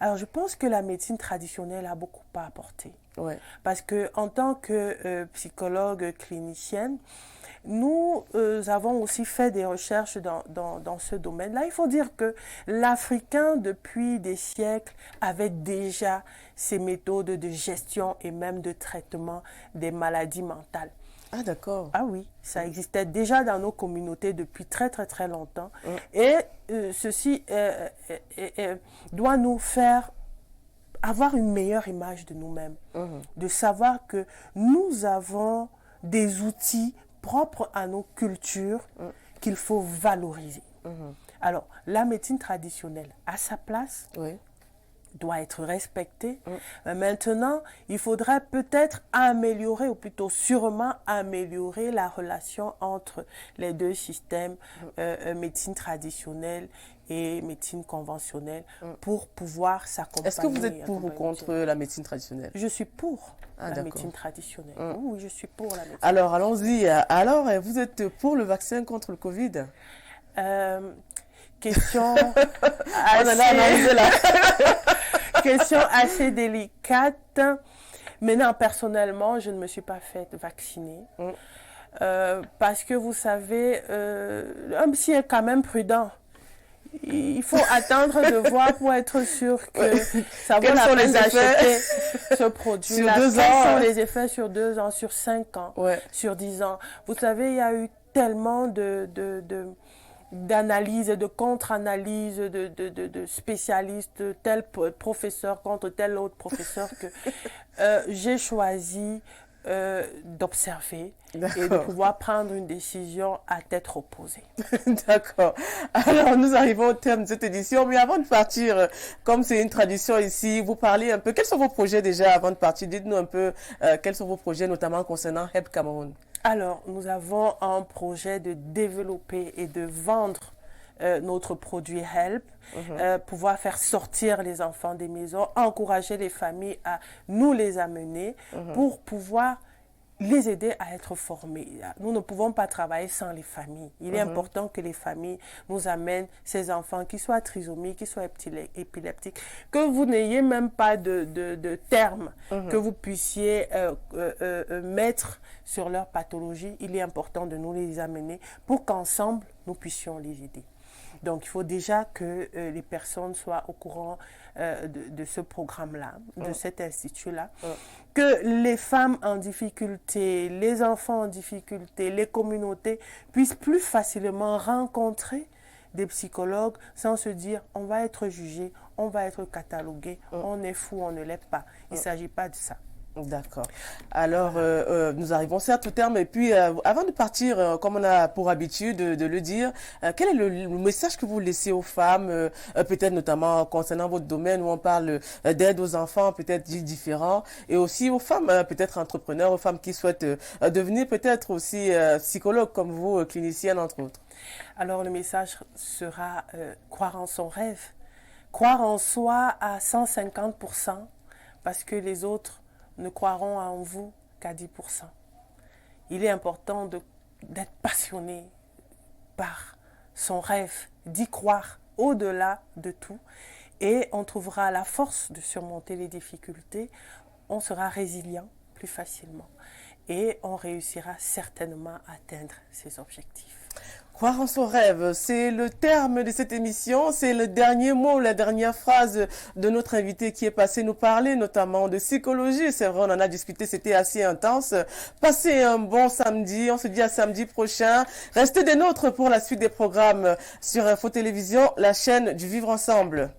Alors, je pense que la médecine traditionnelle a beaucoup à apporter. Parce que en tant que psychologue clinicienne, nous avons aussi fait des recherches dans ce domaine-là. Il faut dire que l'Africain, depuis des siècles, avait déjà ses méthodes de gestion et même de traitement des maladies mentales. Ah, d'accord. Ah oui, ça existait déjà dans nos communautés depuis très, très, très longtemps. Et ceci doit nous faire avoir une meilleure image de nous-mêmes. De savoir que nous avons des outils propres à nos cultures qu'il faut valoriser. Alors, la médecine traditionnelle a sa place, doit être respectée. Maintenant, il faudrait peut-être améliorer, ou plutôt sûrement améliorer la relation entre les deux systèmes, médecine traditionnelle et médecine conventionnelle, pour pouvoir s'accompagner. Est-ce que vous êtes pour ou contre la médecine traditionnelle? Je suis pour la médecine traditionnelle. Oui, je suis pour la médecine. Alors, allons-y. Alors, vous êtes pour le vaccin contre le Covid? Question question assez délicate. Maintenant, personnellement, je ne me suis pas faite vacciner. Parce que vous savez, un psy est quand même prudent. Il faut attendre de voir pour être sûr que ça vaut la peine d'acheter ce produit-là. Quels sont les effets sur 2 ans, sur 5 ans, sur 10 ans? Vous savez, il y a eu tellement d'analyse et de contre-analyse de spécialistes, tel professeur contre tel autre professeur, que j'ai choisi d'observer et de pouvoir prendre une décision à tête reposée. D'accord. Alors, nous arrivons au terme de cette édition, mais avant de partir, comme c'est une tradition ici, vous parlez un peu, quels sont vos projets déjà avant de partir? Dites-nous un peu quels sont vos projets, notamment concernant HEP Cameroun. Alors, nous avons un projet de développer et de vendre notre produit HELP, pouvoir faire sortir les enfants des maisons, encourager les familles à nous les amener pour pouvoir les aider à être formés. Nous ne pouvons pas travailler sans les familles. Il est important que les familles nous amènent ces enfants, qui soient trisomiques, qui soient épileptiques, que vous n'ayez même pas de termes que vous puissiez mettre sur leur pathologie. Il est important de nous les amener pour qu'ensemble, nous puissions les aider. Donc, il faut déjà que les personnes soient au courant de ce programme-là, de cet institut-là, que les femmes en difficulté, les enfants en difficulté, les communautés puissent plus facilement rencontrer des psychologues sans se dire on va être jugé, on va être catalogué, on est fou, on ne l'est pas. Il ne s'agit pas de ça. D'accord. Alors, nous arrivons certes au terme. Et puis, avant de partir, comme on a pour habitude de le dire, quel est le message que vous laissez aux femmes, peut-être notamment concernant votre domaine où on parle d'aide aux enfants, peut-être différents, et aussi aux femmes, peut-être entrepreneurs, aux femmes qui souhaitent devenir peut-être aussi psychologues comme vous, cliniciennes entre autres? Alors, le message sera croire en son rêve, croire en soi à 150%, parce que les autres ne croiront en vous qu'à 10%. Il est important d'être passionné par son rêve, d'y croire au-delà de tout, et on trouvera la force de surmonter les difficultés, on sera résilient plus facilement et on réussira certainement à atteindre ses objectifs. Croire en son rêve, c'est le terme de cette émission, c'est le dernier mot, la dernière phrase de notre invité qui est passé nous parler notamment de psychologie. C'est vrai, on en a discuté, c'était assez intense. Passez un bon samedi, on se dit à samedi prochain. Restez des nôtres pour la suite des programmes sur Info Télévision, la chaîne du Vivre Ensemble.